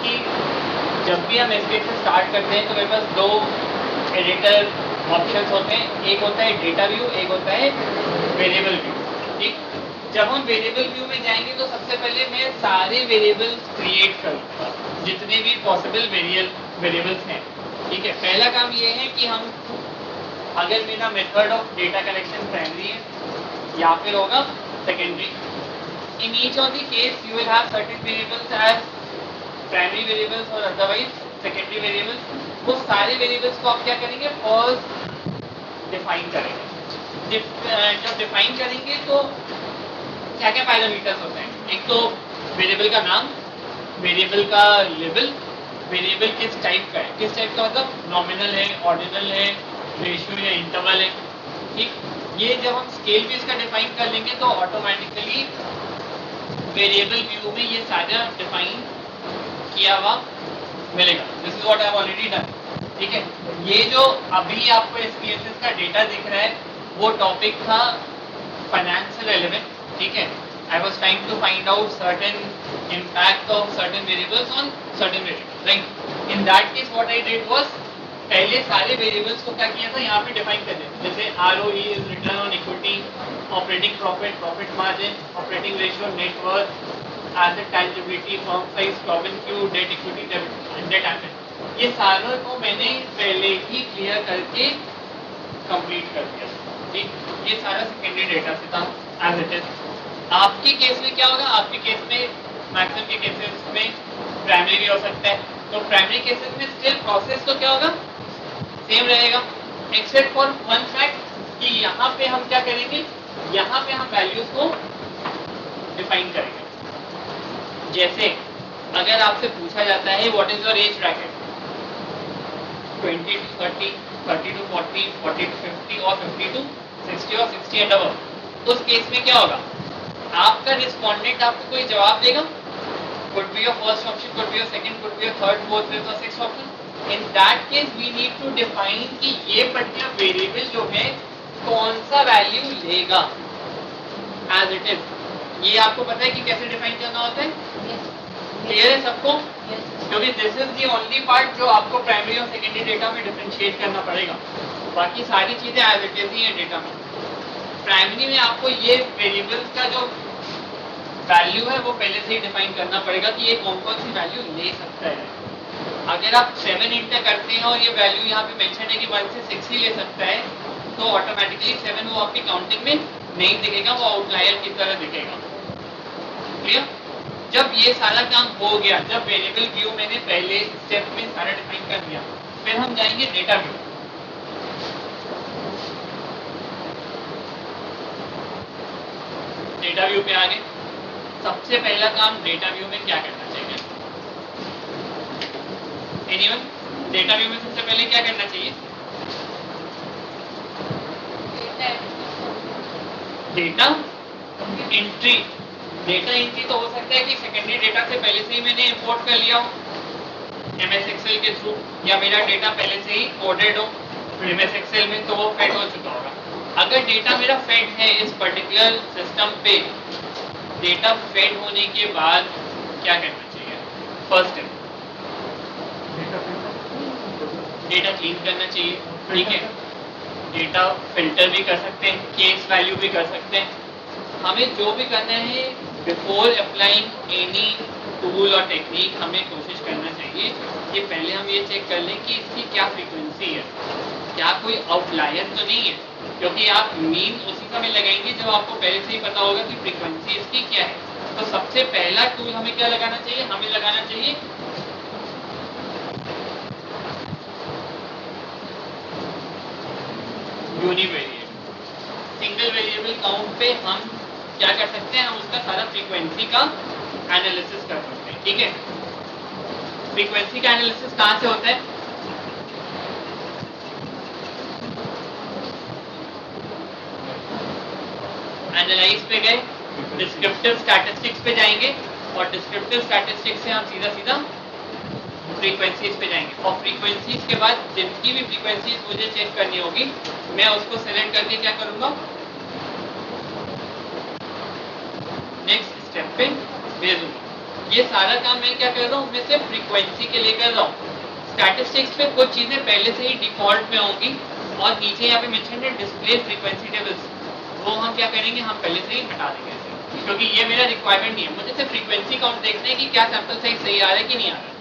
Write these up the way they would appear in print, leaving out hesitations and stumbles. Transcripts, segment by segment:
कि जब भी हम SPSS स्टार्ट करते हैं तो मेरे पास दो एडिटर ऑप्शंस होते हैं, एक होता है डेटा व्यू, एक होता है वेरिएबल व्यू। ठीक, जब हम वेरिएबल व्यू में जाएंगे तो सबसे पहले मैं सारे वेरिएबल्स क्रिएट करूँगा, जितने भी पॉसिबल वेरिएबल्स हैं। ठीक है, पहला काम ये है कि हम, अगर मेरा method of data collection primary है या फिर होगा secondary, in each of the case you will have certain variables as primary variables और अदरवाइज सेकेंडरी वेरिएबल्स। वो सारे वेरिएबल्स को आप क्या करेंगे, फर्स्ट डिफाइन करेंगे। जब डिफाइन करेंगे तो क्या क्या पैरामीटर्स होते हैं, एक तो वेरिएबल का नाम, वेरिएबल का लेवल, वेरिएबल किस टाइप का है, किस टाइप का मतलब नॉमिनल है, ऑर्डिनल है, रेशियो या इंटरवल है। ठीक, ये जब हम स्केल भी इसका डिफाइन कर लेंगे तो ऑटोमेटिकली वेरिएबल व्यू में ये सारा डिफाइन किया हुआ मिलेगा। This is what I have already done. ठीक है, ये जो अभी आपको SPSS का डेटा दिख रहा है वो टॉपिक था फाइनेंशियल एलिमेंट। ठीक है, I was trying to find out certain impact of certain variables on certain variables. Right? In that case, what I did was पहले सारे वेरिएबल्स को क्या किया था, यहाँ पे डिफाइन कर दिया। जैसे ROE is return on equity, operating profit, profit margin, operating ratio, net worth, asset tangibility, firm size, profit Q, debt equity, debt asset, ये सारों को मैंने पहले ही क्लियर करके कंप्लीट कर दिया। ठीक, ये सारा सेकेंडरी डेटा से था एज इट इज। आपके केस में क्या होगा, आपके केस में मैक्सिमम के केसेस में प्राइमरी भी हो सकता है, तो प्राइमरी केसेस में स्टिल प्रोसेस तो क्या होगा, सेम रहेगा, एक्सेप्ट फॉर वन फैक्ट कि यहाँ पे हम क्या करेंगे, यहाँ पे हम वैल्यूज को डिफाइन करेंगे। जैसे अगर आपसे पूछा जाता है what is your age bracket, 20 to 30, 30 to 40, 40 to 50 और 50 to 60 और 60 एंड अबव, उस केस में क्या होगा, आपका रिस्पोंडेंट आपको कोई जवाब देगा, could be your first option, could be your second, could be your third, fourth, fifth और sixth option. In that case we need to define कि ये पर्टिकुलर वेरिएबल जो है कौन सा वैल्यू लेगा as it is। ये आपको पता है कि कैसे डिफाइन करना होता है, क्लियर है सबको? क्योंकि this is the only part जो आपको प्राइमरी और सेकेंडरी डेटा में डिफरेंशिएट करना पड़ेगा, बाकी सारी चीजें एज इट इज ही है डेटा में। प्राइमरी में आपको ये वेरिएबल्स का जो वैल्यू है वो पहले से ही डिफाइन करना पड़ेगा कि ये कौन कौन सी वैल्यू ले सकता है। अगर आप 7 इंटर करते हैं और ये वैल्यू यहाँ पे मेंशन है कि 1 से 6 ही ले सकता है, तो ऑटोमेटिकली 7 वो आपकी काउंटिंग में नहीं दिखेगा, वो आउटलायर की तरह दिखेगा। क्लियर? जब ये सारा काम हो गया, जब वेरिएबल व्यू मैंने पहले स्टेप में सारा डिफाइन कर दिया, फिर हम जाएंगे डेटा व्यू। डेटा व्यू पे आगे सबसे पहला काम डेटा व्यू में क्या करना चाहिए, एनीवन? डेटा व्यू में सबसे पहले क्या करना चाहिए, डेटा एंट्री। डेटा एंट्री तो हो सकता है कि सेकेंडरी डेटा से पहले से ही मैंने इंपोर्ट कर लिया हो MS Excel के थ्रू, या मेरा डेटा पहले से ही कोडेड हो MS Excel में, तो वो फेड हो चुका होगा। अगर डेटा मेरा फेड है इस पर्टिकुलर सिस्टम पे, डेटा फेड होने के बाद क्या करना चाहिए, फर्स्ट स्टेप डेटा क्लीन करना चाहिए। ठीक है, डेटा फिल्टर भी कर सकते हैं, केस वैल्यू भी कर सकते हैं। हमें जो भी करना है बिफोर अप्लाइंग एनी टूल और टेक्निक, हमें कोशिश करना चाहिए कि पहले हम ये चेक कर लें कि इसकी क्या फ्रीक्वेंसी है, क्या कोई आउटलायर तो नहीं है, क्योंकि आप मीन उसी समय लगाएंगे जब आपको पहले से ही पता होगा कि फ्रीक्वेंसी इसकी क्या है। तो सबसे पहला टूल हमें क्या लगाना चाहिए, हमें लगाना चाहिए यूनिवेरिएबल। सिंगल वेरिएबल काउंट पे हम क्या कर सकते हैं, हम उसका सारा फ्रीक्वेंसी का एनालिसिस कर सकते हैं। ठीक है, फ्रीक्वेंसी का एनालिसिस कहाँ से होता है, एनालाइज पे गए, डिस्क्रिप्टिव स्टैटिस्टिक्स पे जाएंगे, और डिस्क्रिप्टिव स्टैटिस्टिक्स से हम सीधा सीधा फ्रीक्वेंसीज पे जाएंगे, और फ्रीक्वेंसीज के बाद जितनी भी फ्रीक्वेंसीज मुझे चेक करनी होगी मैं उसको सेलेक्ट करके क्या करूंगा, नेक्स्ट स्टेप पे भेज दूंगा। ये सारा काम मैं क्या कर रहा हूँ, मैं सिर्फ फ्रीक्वेंसी के लिए कर रहा हूँ। स्टैटिस्टिक्स में कुछ चीजें पहले से ही डिफॉल्ट में होंगी और नीचे यहाँ पे मेंशन है डिस्प्ले फ्रीक्वेंसी टेबल्स, वो हम क्या करेंगे, हम पहले से ही हटा देंगे क्योंकि ये मेरा रिक्वायरमेंट नहीं है। मुझे सिर्फ फ्रीक्वेंसी काउंट देखना है कि क्या सैंपल साइज सही आ रहा है कि नहीं आ रहा है।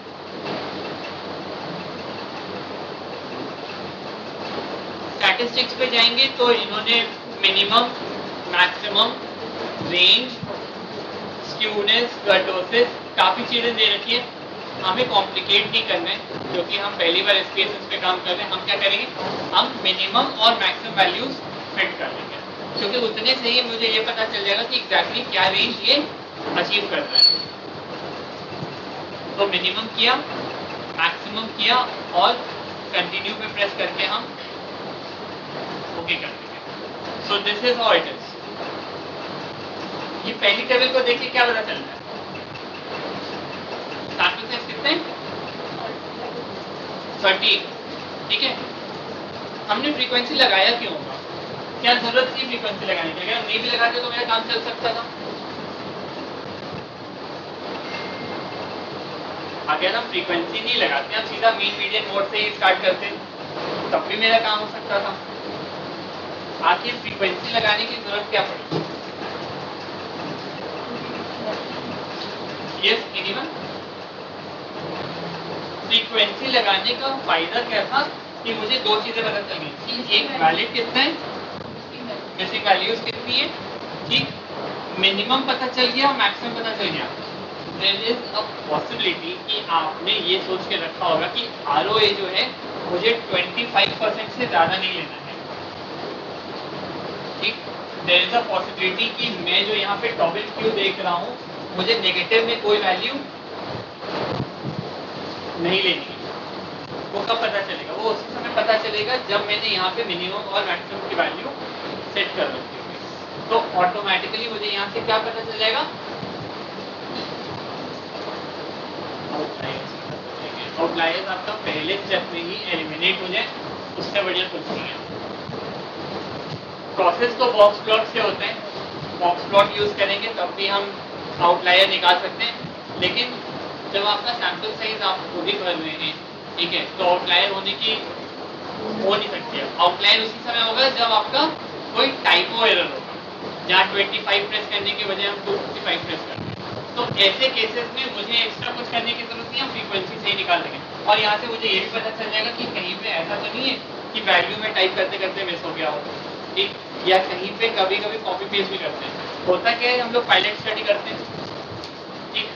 स्टैटिस्टिक्स पे जाएंगे तो इन्होंने minimum, maximum, range, skewness, kurtosis, काफी चीजें दे रखी है। हमें कॉम्प्लिकेट नहीं करना है क्योंकि हम पहली बार SPSS पे काम कर रहे हैं। हम क्या करेंगे, हम मिनिमम और मैक्सिमम वैल्यूज फिट कर लेंगे क्योंकि उतने से ही मुझे ये पता चल जाएगा कि एग्जैक्टली क्या रेंज ये अचीव कर रहा है। तो मिनिमम किया, मैक्सिमम किया और कंटिन्यू पे प्रेस करके हम ओके कर देंगे। So this is how it is. ये पहली टेबल को देखिए क्या पता चल रहा है, सैंपल साइज कितने, 30, ठीक है। हमने फ्रीक्वेंसी लगाया क्यों होगा, क्या जरूरत थी फ्रीक्वेंसी लगाने की, अगर नहीं भी लगाते तो मेरा काम चल सकता था। अगर हम फ्रीक्वेंसी नहीं लगाते, हम सीधा मीन मीडियन मोड से ही स्टार्ट करते तब भी मेरा काम हो सकता था। आखिर फ्रीक्वेंसी लगाने की जरूरत क्या पड़ी? Yes anyone? फ्रीक्वेंसी लगाने का फायदा क्या था कि मुझे दो चीजें पता चल गई कि एक वैलिड कितना है, मिसिंग वैल्यूज कितनी है, ठीक, मिनिमम पता चल गया, मैक्सिमम पता चल गया। देयर इज अ पॉसिबिलिटी कि आपने ये सोच के रखा होगा कि ROA जो है मुझे 25% से ज्यादा नहीं लेना है, ठीक। देयर इज अ पॉसिबिलिटी कि मैं जो यहाँ पे टॉबिल क्यू देख रहा हूँ मुझे नेगेटिव में कोई वैल्यू नहीं लेनी है। वो कब पता चलेगा, वो उसी समय पता चलेगा जब मैंने यहाँ पे मिनिमम और मैक्सिमम की वैल्यू सेट कर रखी होगी। तो ऑटोमेटिकली मुझे यहाँ से क्या पता चल जाएगा, आउटलायर्स आपका पहले स्टेप में ही एलिमिनेट हो जाए, उससे बढ़िया कुछ नहीं है। प्रोसेस तो बॉक्स प्लॉट से होते हैं, बॉक्स प्लॉट यूज करेंगे तब भी हम आउटलायर निकाल सकते हैं, लेकिन जब आपका सैंपल साइज आप खुद ही भर रहे हैं, ठीक है, तो आउटलायर होने की हो नहीं सकती है। आउटलायर उसी समय होगा जब आपका कोई टाइपो एरर होगा, जहाँ 25 प्रेस करने के बजाय हम 255 प्रेस करते हैं। तो ऐसे केसेस में मुझे एक्स्ट्रा कुछ करने की जरूरत नहीं है, हम फ्रीक्वेंसी से ही निकाल देंगे। और यहाँ से मुझे ये भी पता चल जाएगा कि कहीं पे ऐसा तो नहीं है कि वैल्यू में टाइप करते करते मिस हो गया हो, ठीक, या कहीं पे कभी कभी कॉपी पेस्ट भी करते हैं। होता क्या है, हम लोग पायलट स्टडी करते हैं, ठीक,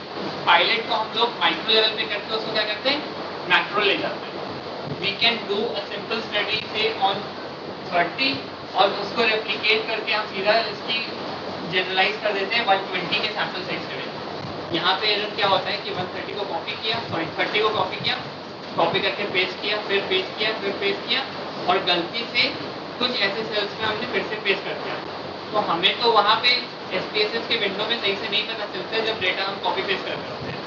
पायलट को हम लोग माइक्रो लेवल पे करके उसको क्या करते हैं, मैक्रो ले जाते हैं। We can do a simple study से ऑन 30 और उसको रेप्लिकेट करके हम सीधा इसकी जनरलाइज कर देते हैं 120 के सैंपल साइज के लिए। यहाँ पे एरर क्या होता है कि 130 को कॉपी किया, सॉरी 30 को कॉपी किया, कॉपी करके पेस्ट किया, फिर पेस्ट किया, फिर पेस्ट किया, और गलती से कुछ ऐसे सेल्स में हमने फिर से पेस्ट कर दिया। तो हमें तो वहाँ पे SPSS के विंडो में सही से नहीं पता चलता है जब डेटा हम कॉपी पेस्ट कर रहे होते हैं,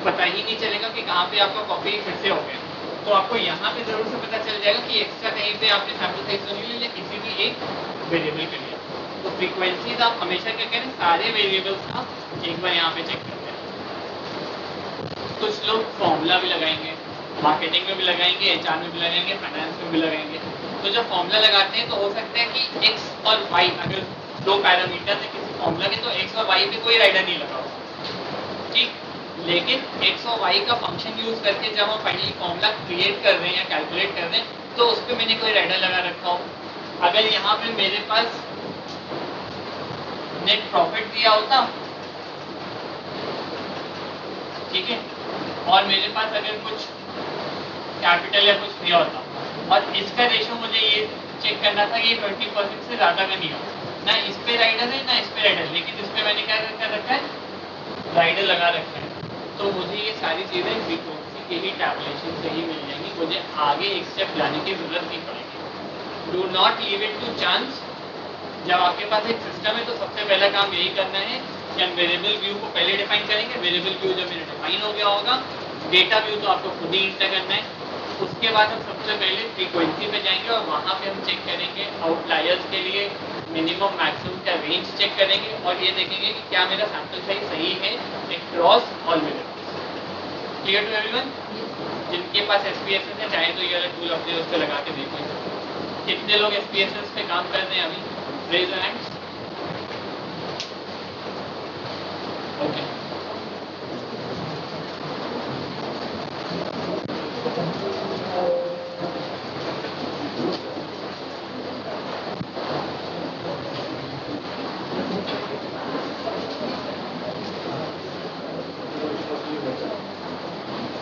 पता ही नहीं चलेगा कि कहाँ पे आपका कॉपी फिर से हो गया। तो आपको यहाँ पे जरूर से पता चल जाएगा कि एक्स्ट्रा कहीं पे आपने सैंपल साइज तो नहीं लिया, किसी भी एक वेरिएबल के लिए। तो फ्रीक्वेंसीज आप हमेशा क्या करें, सारे वेरिएबल्स का एक बार यहाँ पे चेक करते हैं। कुछ लोग फॉर्मूला भी लगाएंगे, मार्केटिंग में भी लगाएंगे, HR में भी लगाएंगे, फाइनेंस में भी लगाएंगे। तो जब फॉर्मूला लगाते हैं तो हो सकता है कि X और Y अगर दो पैरामीटर है किसी फॉर्मूला के, तो X और Y पे कोई राइडर नहीं लगा होगा, ठीक। लेकिन X और Y का फंक्शन यूज करके जब हम फाइनली फॉर्मूला क्रिएट कर रहे हैं या कैलकुलेट कर रहे हैं तो उस पर मैंने कोई राइडर लगा रखा हो। अगर यहाँ पे मेरे पास नेट प्रॉफिट दिया होता, ठीक है, और मेरे पास अगर कुछ कैपिटल या कुछ दिया होता और इसका रेशो मुझे ये चेक करना था कि 20% से ज्यादा का नहीं हो, ना इस पे राइडर है ना इस पे राइडर, लेकिन इस पे मैंने क्या कर रखा है, राइडर लगा रखा है। तो मुझे ये सारी चीजें फ्रीक्वेंसी के ही टैबुलेशन से ही मिल जाएंगी, मुझे आगे एक स्टेप जाने की जरूरत नहीं पड़ेगी। Do not leave it to chance. जब आपके पास एक सिस्टम है तो सबसे पहला काम यही करना है कि हम वेरिएबल व्यू को पहले डिफाइन करेंगे। वेरिएबल व्यू जब मेरा डिफाइन हो गया होगा, डेटा व्यू तो आपको खुद ही इंटर करना है। उसके बाद हम सबसे पहले फ्रीक्वेंसी पे जाएंगे और वहाँ पे हम चेक करेंगे आउटलायर्स के लिए मिनिमम मैक्सिमम का रेंज चेक करेंगे और ये देखेंगे कि क्या मेरा सैंपल साइज सही है across all variables. Clear to everyone? जिनके पास SPSS है चाहे तो ये वाला टूल अपने उस पर लगा के देखो। कितने लोग SPSS पे काम कर रहे हैं अभी? Raise your hands. Okay,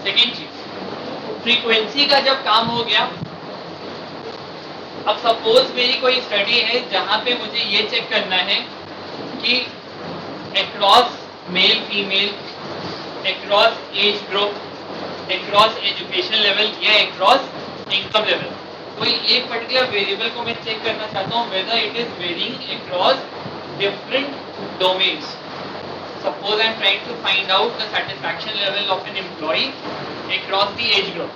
second चीज, फ्रीक्वेंसी का जब काम हो गया, अब सपोज मेरी कोई स्टडी है जहां पे मुझे ये चेक करना है कि across male female, across age group, across education level या अक्रॉस इनकम लेवल, कोई एक पर्टिकुलर वेरिएबल को मैं चेक करना चाहता हूँ whether it is varying across different domains. Suppose I am trying to find out the satisfaction level of an employee across the age group.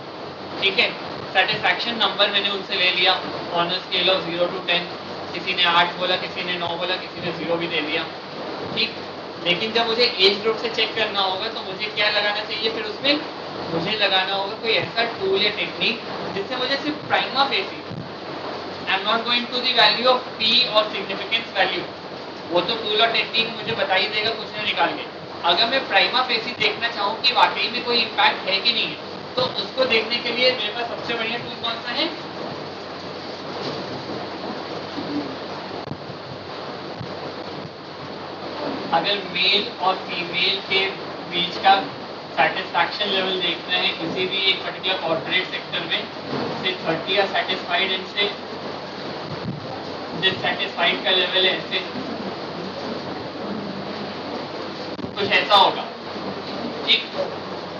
ठीक है, satisfaction number मैंने उनसे ले लिया on a scale of 0 to 10, किसी ने 8 बोला, किसी ने 9 बोला, किसी ने 0 भी दे दिया, ठीक। लेकिन जब मुझे एज ग्रुप से चेक करना होगा तो मुझे क्या लगाना चाहिए? फिर उसमें मुझे लगाना होगा कोई ऐसा टूल या टेक्निक जिससे मुझे सिर्फ prima facie, I am not going to the value of P और सिग्निफिकेंस वैल्यू, वो तो टूल और टेक्निक मुझे बता ही देगा कुछ ना निकाल के। अगर मैं प्राइमा फेसी देखना चाहूँ कि वाकई में कोई इम्पैक्ट है कि नहीं है, तो उसको देखने के लिए मेरे पास सबसे बढ़िया टूल कौन सा है? अगर मेल और फीमेल के बीच का सेटिस्फैक्शन लेवल देखना है किसी भी एक पर्टिकुलर कॉर्पोरेट सेक्टर में, से 30 या सेटिस्फाइड इनसे डिससेटिस्फाइड का लेवल है ऐसे कुछ ऐसा होगा, ठीक।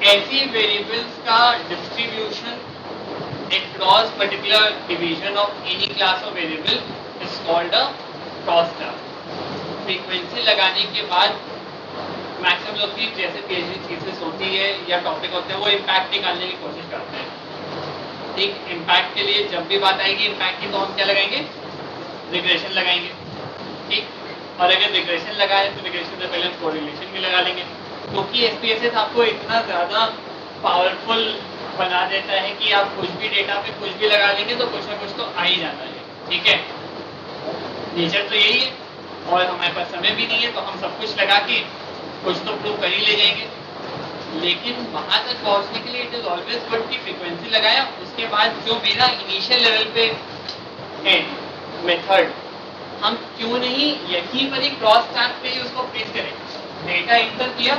ऐसी वेरिएबल्स का distribution across particular division of any class of variable is called a crosstab। Frequency लगाने के बाद मैक्सिमम लोग की जैसे PhD थीसिस होती है या टॉपिक होते हैं वो इम्पैक्ट निकालने की कोशिश करते हैं, ठीक। इम्पैक्ट के लिए जब भी बात आएगी इम्पैक्ट की तो हम क्या लगाएंगे? रिग्रेशन लगाएंगे, ठीक। और अगर रिग्रेशन लगाए तो रिग्रेशन से पहले हम कोरिलेशन भी लगा लेंगे, क्योंकि SPSS आपको इतना ज़्यादा पावरफुल बना देता है कि आप कुछ भी डेटा पे कुछ भी लगा लेंगे तो कुछ ना कुछ तो आ ही जाता है, ठीक है। नेचर तो यही है और हमारे पास समय भी नहीं है तो हम सब कुछ लगा के कुछ तो प्रूव कर ही ले जाएंगे। लेकिन वहां तक पहुंचने के लिए इट इज ऑलवेज गुड कि फ्रीक्वेंसी लगाया, उसके बाद जो मेरा इनिशियल लेवल पे है मेथड, हम क्यों नहीं यहीं पर ही क्रॉस टैब पे ही उसको प्लेस करें। डेटा इंटर किया,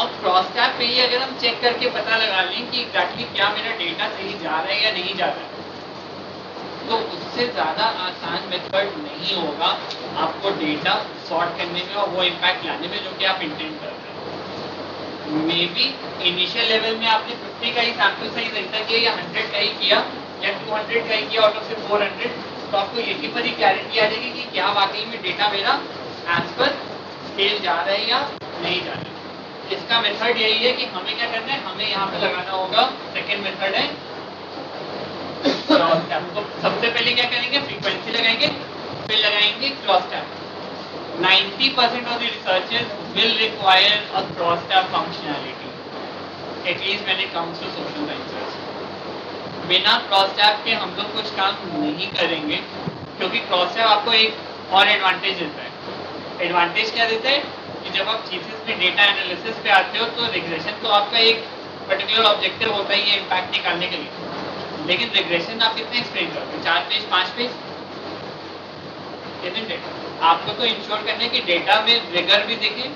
अब क्रॉस टैब पे ही अगर हम चेक करके पता लगा लें कि एग्जैक्टली क्या मेरा डेटा सही जा रहा है या नहीं जा रहा है, तो उससे ज़्यादा आसान मेथड नहीं होगा आपको डेटा सॉर्ट करने में और वो इम्पैक्ट लाने में जो कि आप इंटेंड कर रहे हैं। मे बी इनिशियल लेवल में आपने 50 का ही सैम्पल साइज एंटर किया या 100 का ही किया या 200 का ही किया आउट ऑफ से 400, तो आपको यही पर ही क्लैरिटी आ जाएगी कि क्या वाकई में डेटा मेरा एज पर स्केल जा रहा है या नहीं जा रहा है। इसका मेथड यही है कि हमें क्या करना है, हमें यहाँ पे लगाना होगा, सेकेंड मेथड है क्रॉस टैब। तो सबसे पहले क्या करेंगे, फ्रीक्वेंसी लगाएंगे, फिर लगाएंगे cross tab. 90% of the researchers will require a cross tab functionality, at least when it comes to social sciences। बिना क्रॉस टैब के हम लोग कुछ काम नहीं करेंगे, क्योंकि क्रॉस टैब आपको एक और एडवांटेज देता है। एडवांटेज क्या देता है कि जब आप थीसिस में डेटा एनालिसिस पे आते हो तो रिग्रेशन तो आपका एक पर्टिकुलर ऑब्जेक्टिव होता ही है इम्पैक्ट निकालने के लिए, लेकिन रिग्रेशन आप कितने एक्सप्लेन करते हो, 4 पेज 5 पेज, कितने डेटा आपको तो इंश्योर करना है कि डेटा में रिगर भी दिखे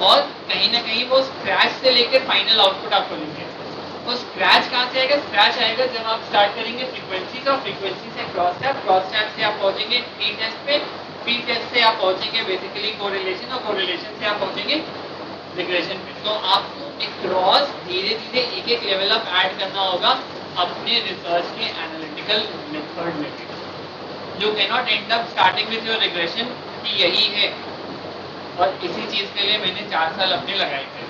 और कहीं ना कहीं वो स्क्रैच से लेकर फाइनल आउटपुट आपको लिखे। वो स्क्रैच कहाँ से आएगा, स्क्रैच आएगा जब आप स्टार्ट करेंगे फ्रीक्वेंसी का, फ्रीक्वेंसी से क्रॉस टैब, क्रॉस टैब से आप पहुंचेंगे पी टेस्ट पे, पी टेस्ट से आप पहुंचेंगे बेसिकली कोरिलेशन, और कोरिलेशन से आप पहुंचेंगे रिग्रेशन पे। तो आपको एक क्रॉस धीरे धीरे एक एक लेवल अप ऐड करना होगा अपने रिसर्च के एनालिटिकल मेथड में भी। You cannot end up starting with your regression कि यही है, और इसी चीज के लिए मैंने 4 साल अपने लगाए थे।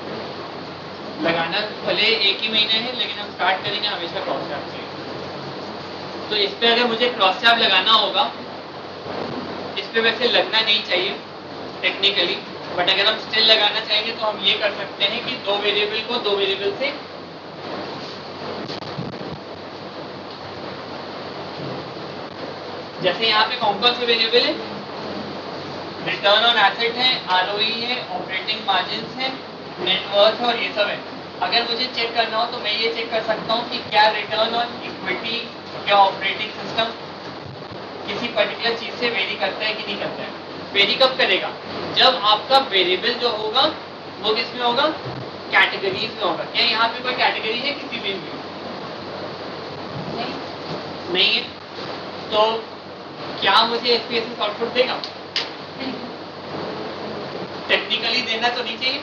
लगाना भले एक ही महीने है, लेकिन हम स्टार्ट करेंगे हमेशा क्रॉस टैब से। तो इस पे अगर मुझे क्रॉस टैब लगाना होगा, इस पे वैसे लगना नहीं चाहिए टेक्निकली, बट अगर हम स्टिल लगाना चाहेंगे तो हम ये कर सकते हैं कि दो वेरिएबल को दो वेरिएबल से जैसे यहाँ पे कौन कौन से वेरिएबल है, रिटर्न ऑन एसेट है, आरओई है, ऑपरेटिंग मार्जिन है, नेटवर्थ और ये सब है। अगर मुझे चेक करना हो तो मैं ये चेक कर सकता हूँ कि क्या रिटर्न ऑन इक्विटी या ऑपरेटिंग सिस्टम किसी पर्टिकुलर चीज से वेरी करता है कि नहीं करता है। वेरी कब करेगा, जब आपका वेरिएबल जो होगा वो किस में होगा, कैटेगरीज में होगा। क्या यहाँ पे कोई कैटेगरी है किसी भी में? नहीं है। तो क्या मुझे एसपीएसएस आउटपुट देगा? टेक्निकली देना तो नहीं चाहिए।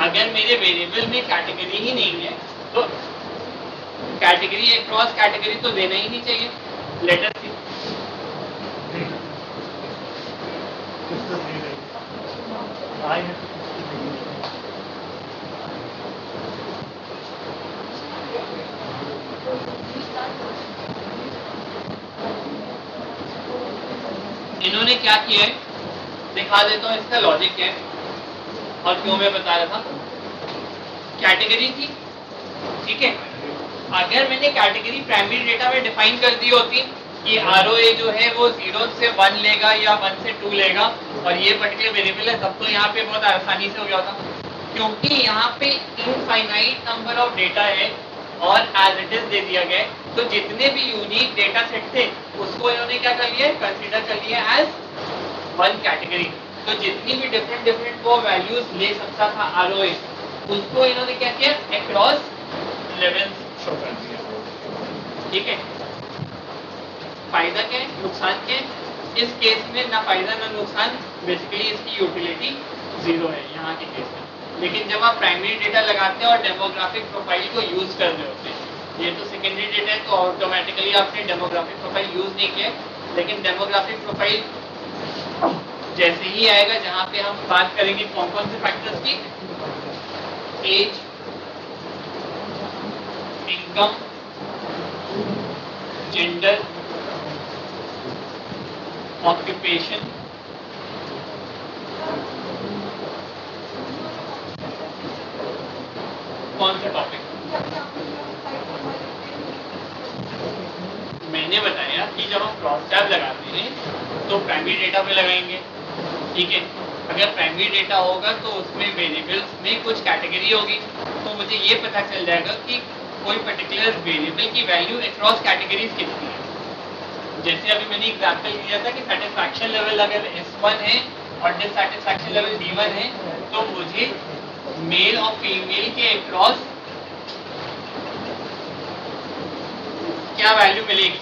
अगर मेरे वेरिएबल में कैटेगरी ही नहीं है तो कैटेगरी अक्रॉस कैटेगरी तो देना ही नहीं चाहिए। लेट अस सी, इन्होंने क्या किया है दिखा देता हूँ, इसका लॉजिक क्या है और क्यों मैं बता रहा था। कैटेगरी थी, ठीक है। अगर मैंने कैटेगरी प्राइमरी डेटा में डिफाइन कर दी होती कि आरओए जो है वो 0 से 1 लेगा या 1 से 2 लेगा और ये पर्टिकुलर वेरिएबल है, तब तो यहाँ पे बहुत आसानी से हो गया होता। क्योंकि यहाँ पे इनफाइनाइट नंबर ऑफ डेटा है और एज इट इज दे दिया गया है, तो जितने भी यूनिक डेटा सेट थे उसको इन्होंने क्या कर लिया, कंसीडर कर लिया एज वन कैटेगरी। तो जितनी भी डिफरेंट वो वैल्यूज ले सकता था आरओए, उसको इन्होंने क्या किया, अक्रॉस लेवल्स शो कर दिया। ठीक है, फायदा क्या है, नुकसान क्या है? इस केस में ना फायदा ना नुकसान, बेसिकली इसकी यूटिलिटी 0 है यहाँ के केस में। लेकिन जब आप प्राइमरी डेटा लगाते हैं और डेमोग्राफिक प्रोफाइल को यूज कर रहे होते हैं, ये तो सेकेंडरी डेटा है तो ऑटोमेटिकली आपने डेमोग्राफिक प्रोफाइल यूज नहीं किया, लेकिन डेमोग्राफिक प्रोफाइल जैसे ही आएगा जहाँ पे हम बात करेंगे कौन कौन से फैक्टर्स की, एज, इनकम, जेंडर, ऑक्यूपेशन, कौन सा टॉपिक मैंने बताया कि जब हम क्रॉस टैब लगाते हैं तो प्राइमरी डेटा पे लगाएंगे, ठीक है। अगर प्राइमरी डेटा होगा तो उसमें वेरिएबल्स में कुछ कैटेगरी होगी, तो मुझे ये पता चल जाएगा कि कोई पर्टिकुलर वेरिएबल की वैल्यू अक्रॉस कैटेगरीज कितनी है। जैसे अभी मैंने एग्जांपल दिया था कि सेटिस्फैक्शन लेवल अगर S1 है और डिससैटिस्फैक्शन लेवल D1 है, तो मुझे मेल और फीमेल के अक्रॉस क्या वैल्यू मिलेगी,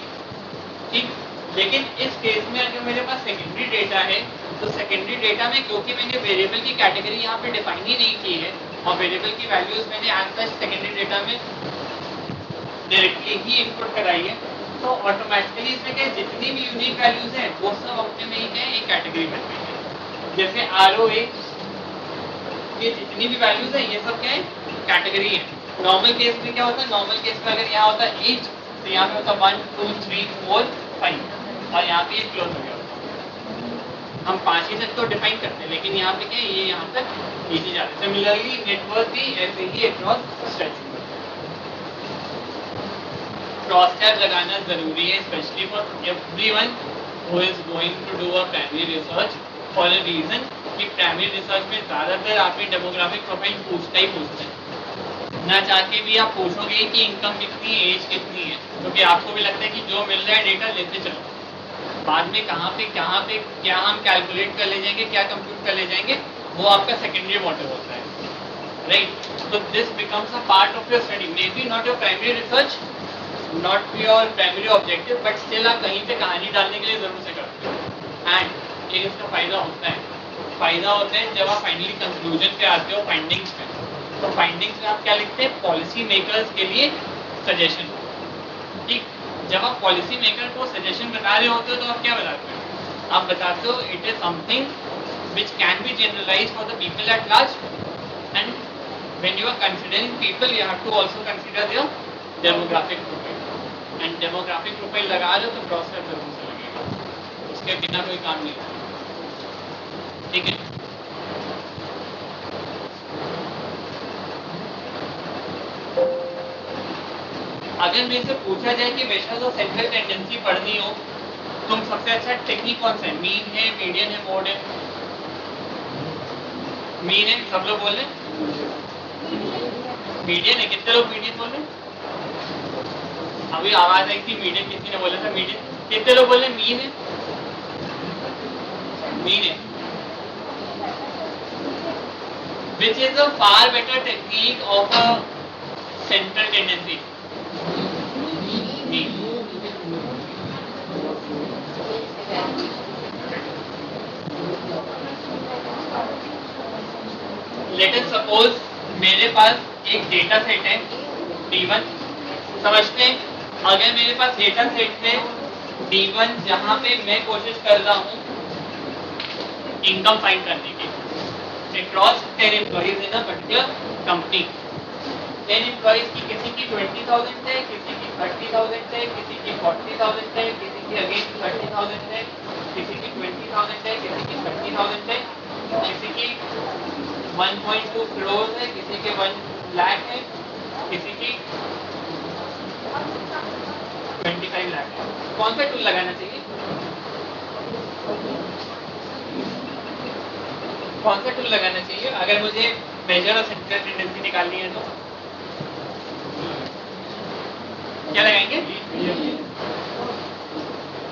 ठीक। लेकिन इस केस में अगर मेरे पास सेकेंडरी डेटा है तो सेकेंडरी डेटा में क्योंकि मैंने वेरिएबल की कैटेगरी यहाँ पे डिफाइन ही नहीं की है और वेरिएबल की वैल्यूज मैंने एज सच सेकेंडरी डेटा में डायरेक्टली ही इनपुट कराई है, तो ऑटोमेटिकली इसमें क्या जितनी भी यूनिक वैल्यूज हैं वो सब अपने में ही क्या एक कैटेगरी बन गई है। जैसे ROA ये जितनी भी वैल्यूज है ये सब क्या है, कैटेगरी है। नॉर्मल केस में क्या होता है, नॉर्मल केस में अगर यहाँ होता है एज तो यहाँ पे होता 1 2 3 4 5 और यहाँ पे ये क्लोज हो गया। हम 5 ही तक तो डिफाइन करते हैं, लेकिन यहाँ पे क्या है, ये यहाँ तक नीचे जाते हैं। सिमिलरली नेटवर्क भी ऐसे ही अक्रॉस स्ट्रेच। क्रॉस टैब लगाना जरूरी है, specially for everyone who is going to do a primary research for a reason कि प्राइमरी रिसर्च में ज्यादातर आपकी डेमोग्राफिक प्रोफाइल पूछता ही पूछते हैं। ना चाह के भी आप पूछोगे कि इनकम कितनी है, एज कितनी है, क्योंकि आपको भी लगता है कि जो मिल रहा है डेटा लेते चलो। बाद में कहाँ पे क्या हम कैलकुलेट कर ले जाएंगे, क्या कंप्यूट कर ले जाएंगे, वो आपका सेकेंडरी मोटिव होता है, राइट। तो this becomes a part of your study, may be not your primary research, not your primary objective, but still आप कहीं पे कहानी डालने के लिए जरूर से करते हो। एंड एक इसका फायदा होता है जब आप फाइनली कंक्लूजन पे आते हो, फाइंडिंग्स पे, तो फाइंडिंग्स में आप क्या लिखते हैं, पॉलिसी मेकर्स के लिए सजेशन, ठीक। जब आप पॉलिसी मेकर को सजेशन बता रहे होते हो तो आप क्या बताते हो, आप बताते हो it is something which can be generalize for the people at large, and when you are considering people you have to also consider their demographic profile, and demographic profile लगा रहे हो तो क्रॉस टैब जरूर से लगेगा। उसके बिना कोई काम नहीं होता, ठीक है। अगर मेरे से पूछा जाए कि वैसा तो सेंट्रल टेंडेंसी पढ़नी हो, तुम सबसे अच्छा टेक्निक कौन सा है? मीन है, मीडियन है, मोड है? मीन है, सब लोग बोल रहे हैं मीडियन है। कितने लोग मीडियन बोल रहे हैं? अभी आवाज आई थी मीडियन, किसी ने बोला था मीडियन। कितने लोग बोल रहे हैं मीन है? मीन है। Which is a far better technique of a central tendency? Mean. Let us suppose मेरे पास एक डेटा सेट है D1, समझते हैं। अगर मेरे पास डेटा सेट है D1 जहां पे मैं कोशिश कर रहा हूं इनकम फाइंड करने की across 10 employees in a particular company. 10 employees की किसी की 20,000 है, किसी की 30,000 है, किसी की 40,000 है, किसी की अगेन 30,000 है, किसी की 20,000 है, किसी की 30,000 है, किसी की 1.2 करोड़ है, किसी के 1 लाख है, किसी की 25 लाख है। कौन सा टूल लगाना चाहिए? कौन सा टूल लगाना चाहिए अगर मुझे मेजर और सेंट्रल टेंडेंसी निकालनी है? तो क्या लगाएंगे?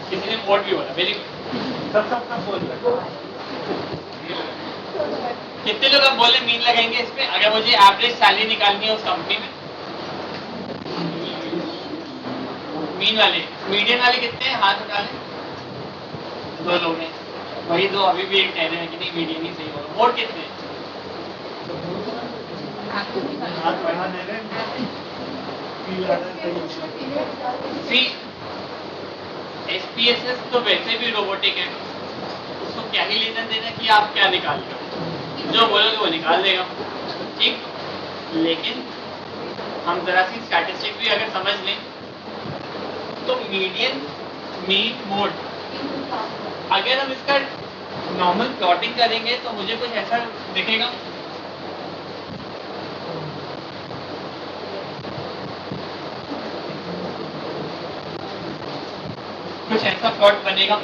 किसी ने मोड भी बोला, वेरी गुड। सब बोल रहे। कितने लोग अब बोले मीन लगाएंगे इस पे? अगर मुझे एवरेज सैलरी निकालनी है उस कंपनी में, मीन वाले। मीडियन वाले कितने हैं? हाथ उठा लें। 2 लोग हैं, वही दो अभी भी एक कह रहे हैं कि नहीं मीडियन ही सही होगा। मोड कितने हैं? SPSS तो वैसे भी रोबोटिक है, उसको क्या ही लेना देना कि आप क्या निकाल लो, जो बोलोगे वो निकाल देगा, ठीक। लेकिन हम जरा सी स्टैटिस्टिक भी अगर समझ लें तो मीडियन, मीन, मोड, अगर हम इसका नॉर्मल प्लॉटिंग करेंगे तो मुझे कुछ ऐसा दिखेगा। कुछ ऐसा प्लॉट बनेगा।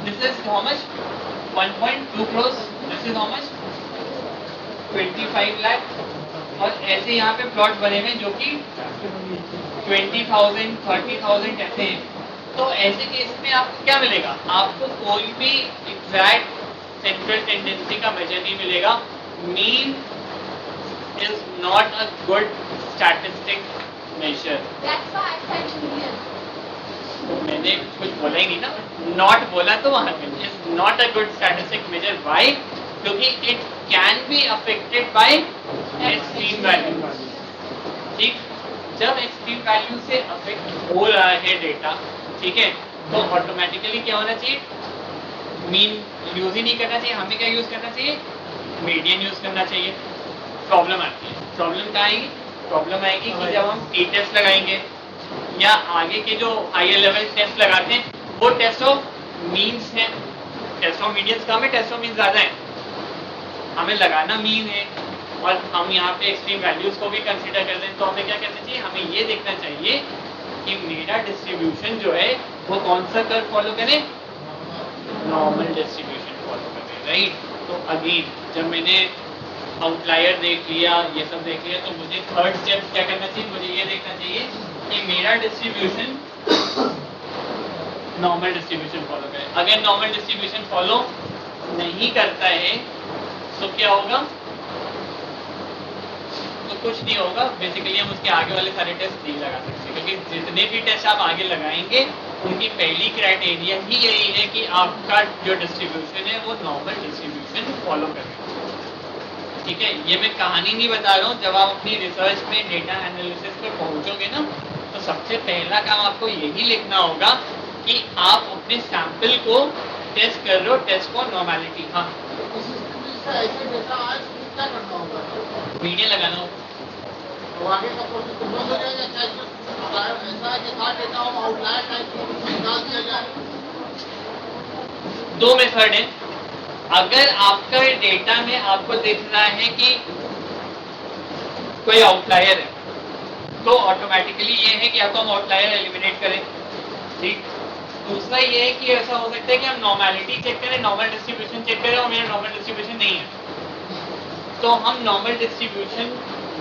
This is how much? 1.2 crore. This is how much? 25 lakh. और ऐसे यहाँ पे प्लॉट बने हुए जो कि 20,000, 30,000 ऐसे हैं। तो ऐसे केस में आपको क्या मिलेगा? आपको कोई भी एग्जैक्ट सेंट्रल टेंडेंसी का मेजर नहीं मिलेगा। Mean is not a good statistic measure. मैंने कुछ बोला ही नहीं ना, नॉट बोला तो वहां पे is not a good statistic measure. Why? क्योंकि it can be affected by extreme value, ठीक। जब एक्सट्रीम वैल्यू से अफेक्ट हो रहा है डेटा, ठीक है, तो ऑटोमेटिकली क्या होना चाहिए? मीन यूज ही नहीं करना चाहिए। हमें क्या यूज करना चाहिए? मीडियन यूज करना चाहिए। प्रॉब्लम आती है। प्रॉब्लम क्या आएगी? प्रॉब्लम आएगी कि जब हम टी टेस्ट लगाएंगे या आगे के जो हायर लेवल टेस्ट लगाते हैं वो टेस्ट ऑफ मीन्स है। टेस्ट ऑफ मीडियंस कम है, टेस्ट ऑफ मीन्स ज्यादा है। हमें लगाना मीन है और हम यहाँ पे एक्सट्रीम वैल्यूज को भी कंसीडर कर रहे हैं, तो हमें क्या करना चाहिए? हमें ये देखना चाहिए कि मेरा डिस्ट्रीब्यूशन जो है वो कौन सा कर्व फॉलो करे? नॉर्मल डिस्ट्रीब्यूशन फॉलो करे, राइट। तो अगेन जब मैंने आउटलायर देख लिया, ये सब देख लिया, तो मुझे थर्ड स्टेप क्या करना चाहिए? मुझे ये देखना चाहिए कि मेरा डिस्ट्रीब्यूशन नॉर्मल डिस्ट्रीब्यूशन फॉलो करे। अगर नॉर्मल डिस्ट्रीब्यूशन फॉलो नहीं करता है तो क्या होगा? तो कुछ नहीं होगा। बेसिकली हम उसके आगे वाले सारे टेस्ट नहीं लगा सकते, क्योंकि जितने भी टेस्ट आप आगे लगाएंगे उनकी पहली क्राइटेरिया ही यही है कि आपका जो डिस्ट्रीब्यूशन है वो नॉर्मल डिस्ट्रीब्यूशन फॉलो करे, ठीक है। ये मैं कहानी नहीं बता रहा हूँ। जब आप अपनी रिसर्च में डेटा एनालिसिस पर पहुंचोगे ना, तो सबसे पहला काम आपको यही लिखना होगा कि आप अपने सैंपल को टेस्ट कर रहे हो, टेस्ट फॉर नॉर्मेलिटी। हाँ, मीडियन लगाना हो तो आगे का प्रोसेस तो बंद हो जाएगा। ऐसा है कि डेटा हम आउटलायर टाइप को निकाल दिया जाए। दो मेथड है। अगर आपका डेटा में आपको दिख रहा है कि कोई आउटलायर है तो ऑटोमेटिकली ये है कि आपको हम आउटलायर एलिमिनेट करें, ठीक। दूसरा ये है कि ऐसा हो सकता है कि हम नॉर्मलिटी चेक करें, नॉर्मल डिस्ट्रीब्यूशन चेक करें और मेरा नॉर्मल डिस्ट्रीब्यूशन नहीं है, तो हम नॉर्मल डिस्ट्रीब्यूशन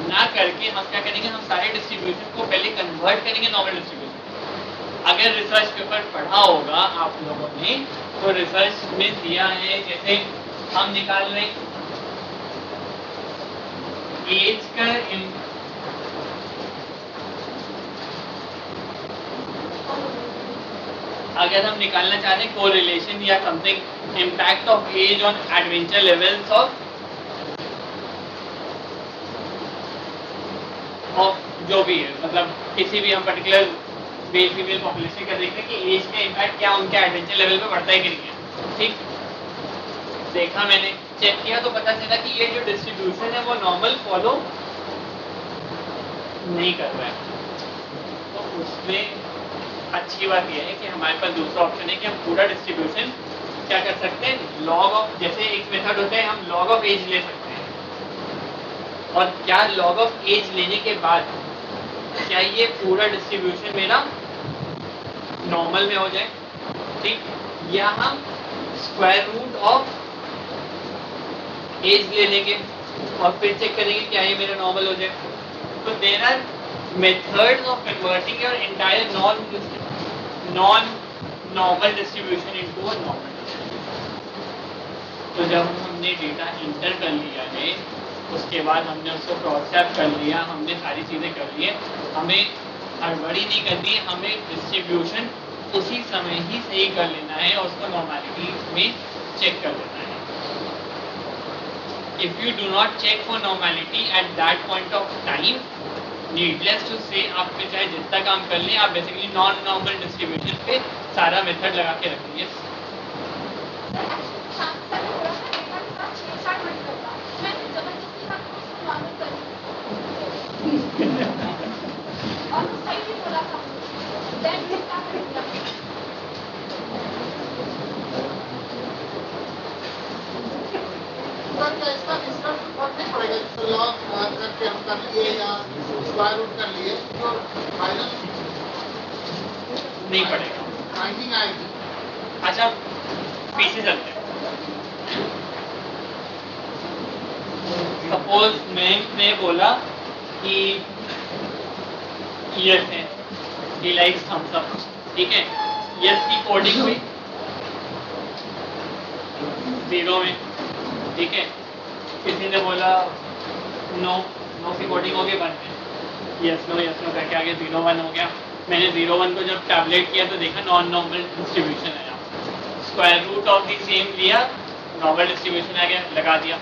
ना करके हम क्या करेंगे, हम सारे डिस्ट्रीब्यूशन को पहले कन्वर्ट करेंगे नॉर्मल डिस्ट्रीब्यूशन। अगर रिसर्च पेपर पढ़ा होगा आप लोगों ने तो रिसर्च में दिया है, जैसे हम निकाल रहे एज का अगर हम निकालना चाह रहे हैं कोरिलेशन या something impact of age on adventure levels of जो भी है, मतलब किसी भी हम पर्टिकुलर मेल फीमेल पॉपुलेशन का देख रहे हैं कि एज का इम्पैक्ट क्या उनके एडवेंचर लेवल पे बढ़ता है कि नहीं है, ठीक। देखा मैंने, चेक किया तो पता चला कि ये जो डिस्ट्रीब्यूशन है वो नॉर्मल फॉलो नहीं कर रहा है। तो उसमें अच्छी बात यह है कि हमारे पास दूसरा ऑप्शन है कि हम पूरा डिस्ट्रीब्यूशन क्या कर सकते हैं, लॉग ऑफ, जैसे एक मेथड होता है हम लॉग ऑफ एज ले सकते हैं, और क्या लॉग ऑफ एज लेने के बाद क्या ये पूरा डिस्ट्रीब्यूशन मेरा नॉर्मल में हो जाए, ठीक। या हम स्क्वायर रूट ऑफ एज ले लेंगे और फिर चेक करेंगे क्या ये मेरा नॉर्मल हो जाए। तो there are methods of converting your entire non-normal distribution into a normal distribution। तो जब हमने डेटा इंटर कर लिया है उसके बाद हमने उसको क्रॉस-चेक कर लिया, हमने सारी चीज़ें कर ली है, हमें हड़बड़ी नहीं करनी है, हमें डिस्ट्रीब्यूशन उसी समय ही सही कर लेना है और उसको नॉर्मलिटी में चेक कर लेना है। If you do not check for normality at that point of time, needless to say आप पे चाहे जितना काम कर लें, आप बेसिकली नॉन नॉर्मल डिस्ट्रीब्यूशन पे सारा मेथड लगा के रखेंगे। करके हम कर लिए या स्क्वायर रूट कर लिए तो फाइनल नहीं पड़ेगा, फाइंडिंग आएगी। अच्छा पीछे चलते हैं। सपोज मैंने बोला कि यस है, ही लाइक्स थम्स अप, ठीक है, यस की कोडिंग हुई 0 में, ठीक है। किसी ने बोला नो, नो की कोडिंग हो गई 1 में, यस नो करके आगे 0 1 हो गया। मैंने 0 1 को जब टैबलेट किया तो देखा नॉन नॉर्मल डिस्ट्रीब्यूशन आया, square root of the same लिया, नॉर्मल डिस्ट्रीब्यूशन आ गया, लगा दिया।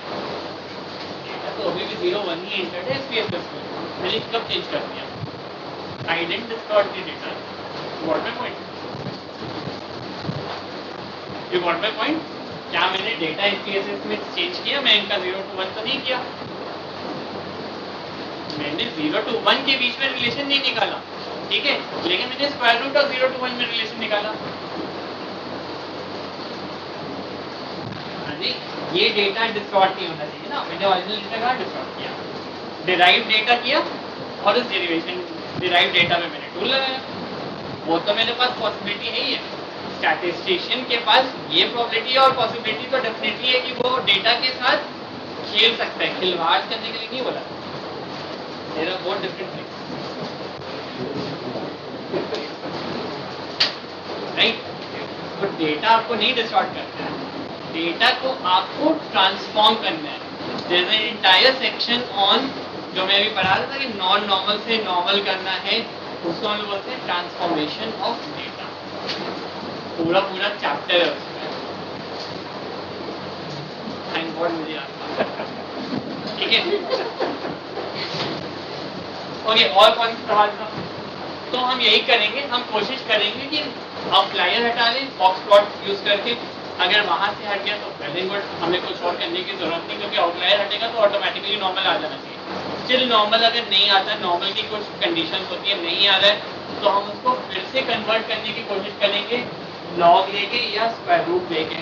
तो अभी भी 0 1 ही एंटर्ड है SPSS में, मैंने कब चेंज कर दिया, I didn't distort the data. Got my point? You got my point? क्या मैंने डेटा SPSS में चेंज किया? मैं इनका 0 to 1 तो नहीं किया, मैंने 0 to 1 के बीच में रिलेशन नहीं निकाला, ठीक है, लेकिन मैंने स्क्वायर रूट ऑफ 0 to 1 में रिलेशन निकाला। ये डेटा डिस्टॉर्ट नहीं होना चाहिए ना, मैंने ओरिजिनल डेटा कहाँ डिस्टॉर्ट किया, डिराइव डेटा किया और उस डेरिवेशन डिराइव डेटा में मैंने टूल लगाया, वो तो मेरे पास पॉसिबिलिटी है ही है। स्टैटिस्टिशियन के पास ये प्रोबेबिलिटी और पॉसिबिलिटी तो डेफिनेटली है कि वो डेटा के साथ खेल सकता है, खिलवाड़ करने के लिए नहीं बोला, there are both different things, right. तो डेटा आपको नहीं डिस्टॉर्ट करना है, डेटा को आपको ट्रांसफॉर्म करना है। There is an entire section on, जो मैं अभी पढ़ा रहा था कि नॉन नॉर्मल से नॉर्मल करना है, उसको हम बोलते हैं ट्रांसफॉर्मेशन ऑफ डेटा, पूरा चैप्टर है उसमें, थैंक गॉड मुझे आता है, ठीक है। ओके, और कौन सा सवाल था? तो हम यही करेंगे, हम कोशिश करेंगे कि आउटलायर हटा लें बॉक्स प्लॉट यूज करके, अगर वहां से हट गया तो वेरी गुड, हमें कुछ और करने की जरूरत नहीं, क्योंकि आउटलायर हटेगा तो ऑटोमेटिकली नॉर्मल आ जाना चाहिए। स्टिल नॉर्मल अगर नहीं आता, नॉर्मल की कुछ कंडीशन होती है, नहीं आ रहा है, तो हम उसको फिर से कन्वर्ट करने की कोशिश करेंगे लॉग लेके या स्क्वायर रूट लेके,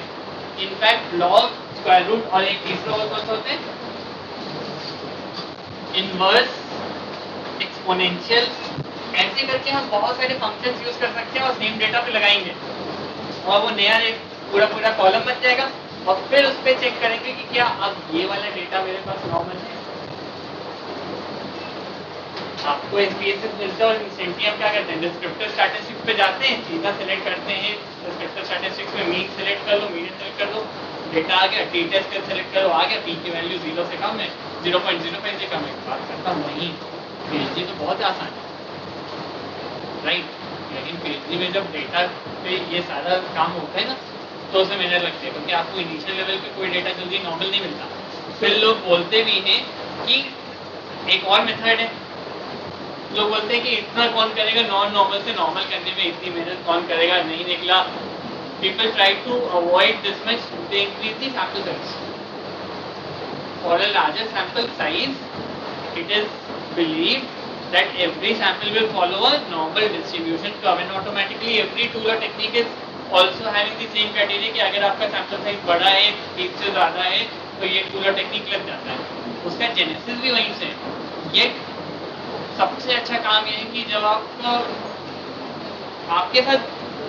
इनफैक्ट लॉग, स्क्वायर रूट और एक तीसरा और कौन सा होते हैं, इनवर्स, एक्सपोनेंशियल। ऐसे करके हम बहुत सारे फंक्शंस यूज कर सकते हैं और सेम डेटा पे लगाएंगे और वो नया एक पूरा पूरा कॉलम बन जाएगा और फिर उस पर चेक करेंगे कि क्या अब ये वाला डेटा मेरे पास नॉर्मल है। आपको SPSS मिलता है और इंस्टेंटली हम क्या करते हैं, डिस्क्रिप्टर स्टैटिस्टिक्स पे जाते हैं, सीधा सेलेक्ट करते हैं, डिस्क्रिप्टर स्टैटिस्टिक्स में मीन सेलेक्ट कर लो, मीडियन सेलेक्ट कर लो, डेटा आ गया, टी टेस्ट सेलेक्ट करो, आ गया, पी की वैल्यू 0 से कम है, 0.05 से कम है, बात करता हूँ वहीं। पीएचडी तो बहुत आसान है, राइट, लेकिन पीएचडी में जब डेटा पे ये सारा काम होता है ना तो उसे मेहनत लगती है, क्योंकि आपको इनिशियल लेवल पे कोई डेटा जल्दी नॉर्मल नहीं मिलता। फिर लोग बोलते भी हैं कि एक और मेथड है, लोग बोलते हैं कि इतना कौन करेगा, नॉन नॉर्मल से नॉर्मल करने में इतनी मेहनत कौन करेगा, नहीं निकला। People try to avoid this much, they increase the sample size. For a larger sample size it is believed that every sample will follow a normal distribution curve and automatically every tool or technique is also having the same criteria कि अगर आपका sample size बड़ा है, एक से ज़्यादा है, तो ये tool or technique लग जाता है। उसका genesis भी वहीं से है। ये सबसे अच्छा काम ये है कि जब आपके साथ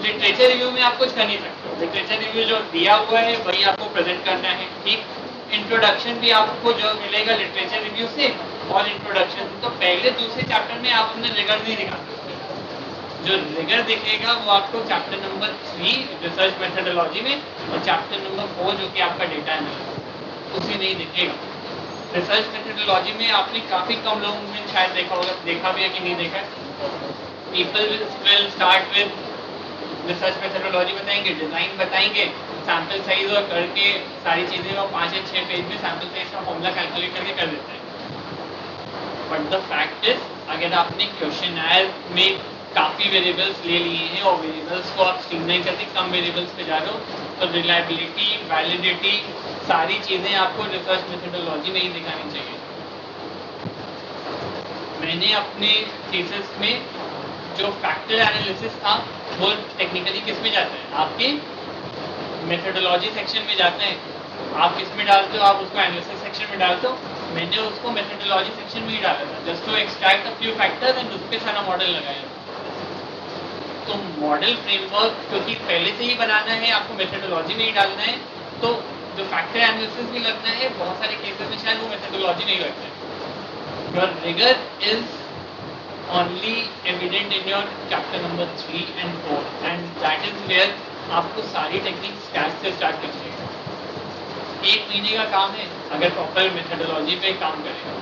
लिटरेचर रिव्यू में आप कुछ कर नहीं सकते, लिटरेचर रिव्यू जो दिया हुआ है वही आपको प्रेजेंट करना है, ठीक। इंट्रोडक्शन भी आपको जो मिलेगा लिटरेचर रिव्यू से और इंट्रोडक्शन, तो पहले दूसरे चैप्टर में आप अपने रिगर नहीं दिखा सकते। जो रिगर दिखेगा वो आपको चैप्टर नंबर 3 रिसर्च मेथोडोलॉजी में और चैप्टर नंबर 4 जो कि आपका डेटा एनालिसिस, उसी में ही दिखेगा। रिसर्च मेथोडोलॉजी में आपने काफी कम लोगों में शायद देखा होगा, देखा भी है कि नहीं देखा। People will start with research methodology बताएंगे, डिजाइन बताएंगे, सैंपल साइज और करके सारी चीजें वो 5 या 6 पेज में सैंपल साइज का फॉर्मूला कैलकुलेट करके कर देते हैं। बट द फैक्ट इज अगर आपने क्वेश्चनर में काफी वेरिएबल्स ले लिए हैं और वेरिएबल्स को आप स्ट्रीमलाइन करके कम वेरिएबल्स पे जा रहे हो, तो रिलायबिलिटी, वैलिडिटी, सारी चीजें आपको रिसर्च मेथोडोलॉजी में ही दिखानी चाहिए। मैंने अपने थीसिस में जो फैक्टर एनालिसिस था वो टेक्निकली किस में जाता है, आपके मेथोडोलॉजी सेक्शन में जाता है। आप किस में डालते हो, आप उसको एनालिसिस सेक्शन में डालते हो। मैंने उसको मेथोडोलॉजी सेक्शन में ही डाला था, just to extract a few factors and उस पे सारा मॉडल लगाया। तो मॉडल फ्रेमवर्क क्योंकि पहले से ही बनाना है, आपको मेथोडोलॉजी में ही डालना है, तो जो फैक्टर एनालिसिस भी लगना है, बहुत सारे केसेस में शायद वो मेथोडोलॉजी नहीं लगता है। Your rigour is only evident in your chapter number 3 and 4 and that is where आपको सारी टेक्निक स्क्रैच से स्टार्ट करनी है। 1 महीने का काम है अगर प्रॉपर मेथोडोलॉजी पे काम करेगा,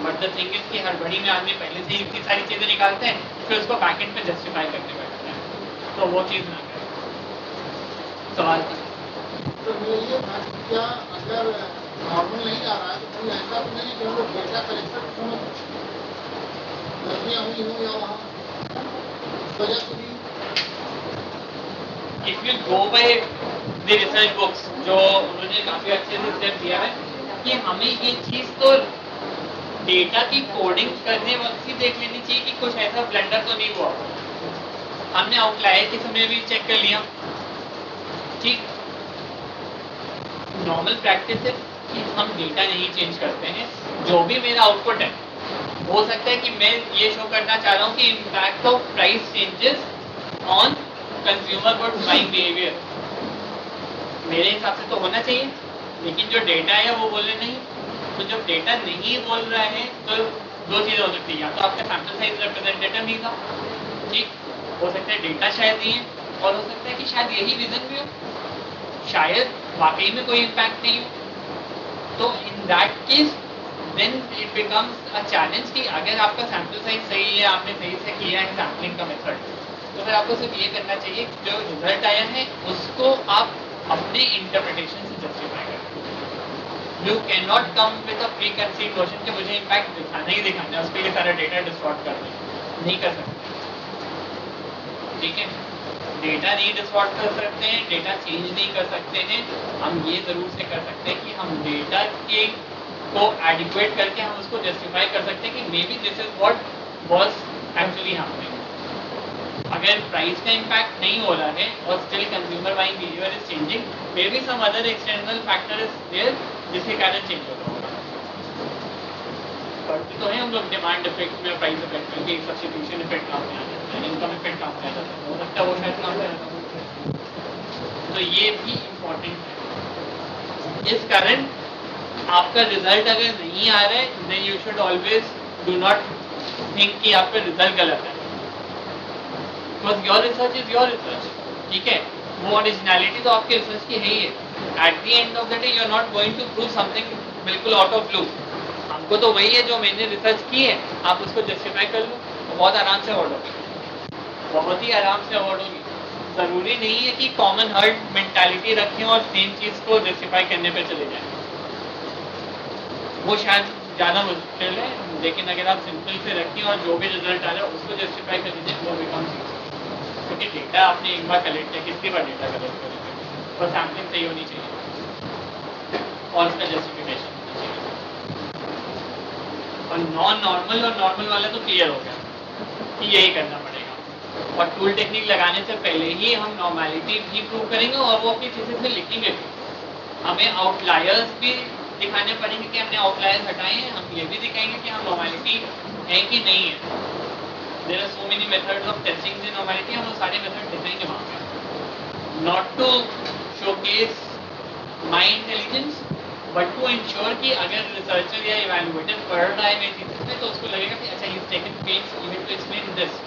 बट द थिंग इज कि हड़बड़ी में आदमी पहले से ही इतनी सारी चीजें निकालते हैं, फिर उसको बैकएंड पे जस्टिफाई करने बैठते हैं, तो वो चीज ना करें। सवाल तो ये क्या अगर नॉर्मल नहीं आ रहा है तो कोई ऐसा तो नहीं है कि हम लोग डेटा कलेक्शन गलतियाँ हुई हो या वहाँ वजह से भी। If you go by the research books, जो उन्होंने काफी अच्छे से स्टेप दिया है कि हमें ये चीज तो डेटा की कोडिंग करने वक्त ही देख लेनी चाहिए कि कुछ ऐसा ब्लंडर तो नहीं हुआ। हमने आउटलायर के समय भी चेक कर लिया, ठीक। नॉर्मल प्रैक्टिस है कि हम डेटा नहीं चेंज करते हैं, जो भी मेरा आउटपुट है हो सकता है कि मैं ये शो करना चाह रहा हूँ कि impact of price changes on consumer goods buying behaviour, मेरे हिसाब से तो होना चाहिए, लेकिन जो डेटा है वो बोले नहीं। तो जब डेटा नहीं बोल रहा है तो 2 चीजें हो सकती है, या तो आपका सैंपल साइज रिप्रेजेंटेटिव नहीं था, ठीक, हो सकता है डेटा शायद नहीं है, और हो सकता है कि शायद यही रीजन भी हो, शायद वाकई में कोई इम्पैक्ट नहीं हो। तो in that case then it becomes a challenge कि अगर आपका सैंपल साइज सही है, आपने सही से किया है सैम्पलिंग का मेथड, तो फिर आपको सिर्फ ये करना चाहिए जो रिजल्ट आया है उसको आप अपने इंटरप्रिटेशन से जस्टिफाई करें। You can not come with a pre conceive notion कि मुझे इम्पैक्ट दिखाना ही दिखाना है, उसके लिए सारा डेटा डिस्टॉर्ट कर दें, नहीं कर सकते, ठीक है। डेटा नहीं डिस्टॉर्ट कर सकते हैं, डेटा चेंज नहीं कर सकते हैं, हम ये जरूर से कर सकते हैं कि हम डेटा के को एडिक्वेट करके हम उसको जस्टिफाई कर सकते हैं कि maybe this is what was actually happening. अगर प्राइस का इम्पैक्ट नहीं हो रहा है और still consumer buying behaviour is changing, maybe some other external factor is there जिसके कारण चेंज हो रहा होगा। पढ़ते तो है हम लोग डिमांड इफेक्ट में, प्राइस इफेक्ट में, कि सब्स्टिट्यूशन इफेक्ट काम में आ जाता है, इनकम इफेक्ट काम में आ जाता है, हो सकता है वो शायद काम में आता है। तो ये भी इम्पोर्टेंट है। इस कारण आपका रिजल्ट अगर नहीं आ रहा है, then you should always do not think कि आपका रिजल्ट गलत है, because your research is your research, ठीक है। वो ओरिजिनलिटी तो आपके रिसर्च की है ही है। At the end of the day you are not going to prove something बिल्कुल आउट ऑफ ब्लू। हमको तो वही है जो मैंने रिसर्च की है, आप उसको जस्टिफाई कर लो तो बहुत आराम से अवॉर्ड होगी, बहुत ही आराम से अवॉर्ड होगी। जरूरी नहीं है कि कॉमन हर्ड मेंटालिटी रखें और सेम चीज को जस्टिफाई करने पे चले जाएं, वो शायद ज़्यादा मुश्किल है। लेकिन अगर आप सिंपल से रखें और जो भी रिजल्ट आ रहा है उसको जस्टिफाई कर दीजिए, वो बिकम क्योंकि डेटा आपने एक बार कलेक्ट किया, कितनी बार डेटा कलेक्ट करेंगे, और सैम्पलिंग सही होनी चाहिए और उसका जस्टिफिकेशन होना चाहिए। और नॉन नॉर्मल और नॉर्मल वाला तो क्लियर हो गया कि यही करना पड़ेगा। और टूल टेक्निक लगाने से पहले ही हम नॉर्मेलिटी भी प्रूव करेंगे और वो अपनी चीज़ें से लिखेंगे भी। हमें आउटलायर्स भी दिखाने पड़ेंगे कि हमने आउटलायर्स हटाए हैं, हम ये भी दिखाएंगे कि हम नॉर्मेलिटी है कि नहीं है। There are so many methods of testing the normality, हम वो सारे मेथड दिखाएंगे वहाँ पे, not to showcase my intelligence, but to ensure कि अगर रिसर्चर या इवैल्यूएटर पढ़ रहा है मेरी थीसिस में तो उसको लगेगा कि अच्छा he's taken pains even to explain this,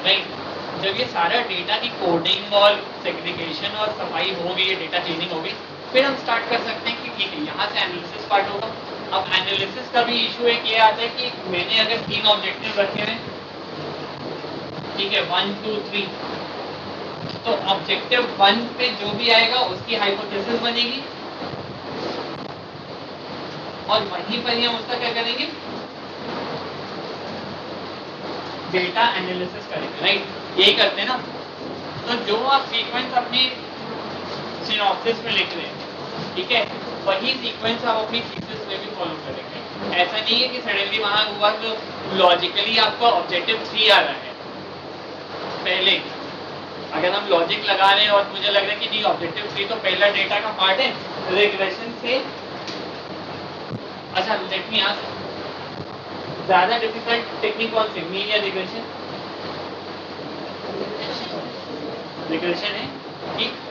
right? जब ये सारा डेटा की कोडिंग और सेग्रीगेशन और सफाई हो गई, डेटा क्लीनिंग हो गई, फिर हम स्टार्ट कर सकते हैं कि ठीक है यहाँ से एनालिसिस पार्ट होगा। अब एनालिसिस का भी इशू एक ये आता है कि मैंने अगर 3 ऑब्जेक्टिव रखे हैं, ठीक है 1 2 3, तो ऑब्जेक्टिव 1 पे जो भी आएगा उसकी हाइपोथेसिस बनेगी और वहीं पर ही हम उसका क्या करेंगे, डेटा एनालिसिस करेंगे, राइट? यही करते हैं ना। तो जो आप सीक्वेंस अपनी सिनॉप्सिस में लिख रहे हैं, ठीक है, वही सीक्वेंस आप अपनी थीसिस में भी फॉलो करेंगे। ऐसा नहीं है कि सडनली वहां हुआ तो लॉजिकली आपका ऑब्जेक्टिव 3 आ रहा है पहले। अगर हम लॉजिक लगा रहे हैं और मुझे लग रहा है कि नहीं ऑब्जेक्टिव 3 तो पहला डेटा का पार्ट है, रिग्रेशन से, अच्छा लेट मी आस्क, ज्यादा डिफिकल्ट टेक्निक कौन सी, मीन या रिग्रेशन? रिग्रेशन है, ठीक।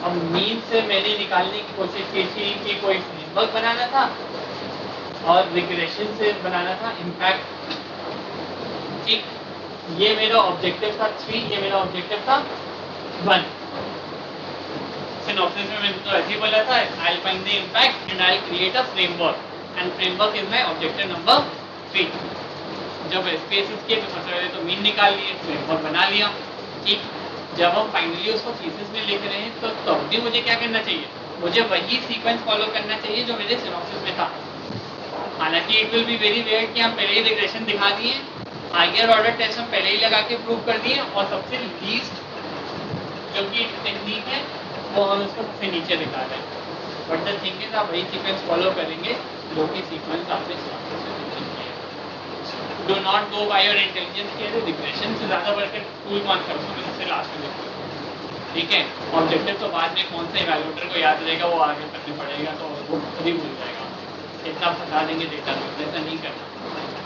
अब मीन से मैंने निकालने की कोशिश की थी कि कोई फ्रेमवर्क बनाना था और रिग्रेशन से बनाना था इम्पैक्ट, ठीक। ये मेरा ऑब्जेक्टिव था 3, ये मेरा ऑब्जेक्टिव था 1। सिनॉप्सिस में मैंने तो ऐसे ही बोला था, I will find the impact and I will create a framework and framework is my objective number 3। जब स्पेसिस के तो मीन निकाल लिए, फ्रेमवर्क बना लिया, ठीक। जब हम फाइनली उसको थीसिस में लिख रहे हैं तो तब भी मुझे क्या करना चाहिए, मुझे वही सीक्वेंस फॉलो करना चाहिए जो मेरे सिनॉप्सिस में था। हालांकि it will be very aware कि हम पहले ही रिग्रेशन दिखा दिए, हायर ऑर्डर टेस्ट हम पहले ही लगा के प्रूव कर दिए और सबसे लीस्ट जो कि टेक्निक है वो हम उसको सबसे नीचे दिखा रहे हैं। बट द थिंग इज आप वही सीक्वेंस फॉलो करेंगे जो कि सीक्वेंस आपने सिनॉप्सिस में मेंशन किया है। Do not go by your intelligence के रिग्रेशन से ज़्यादा बढ़कर टूल कौन सा उसको सबसे लास्ट में देखो, ठीक है। ऑब्जेक्टिव तो बाद में कौन सा इवैल्यूएटर को याद रहेगा वो आगे करने पड़ेगा, तो वो खुद ही भूल जाएगा, इतना फंसा देंगे डेटा में, ऐसा नहीं करना।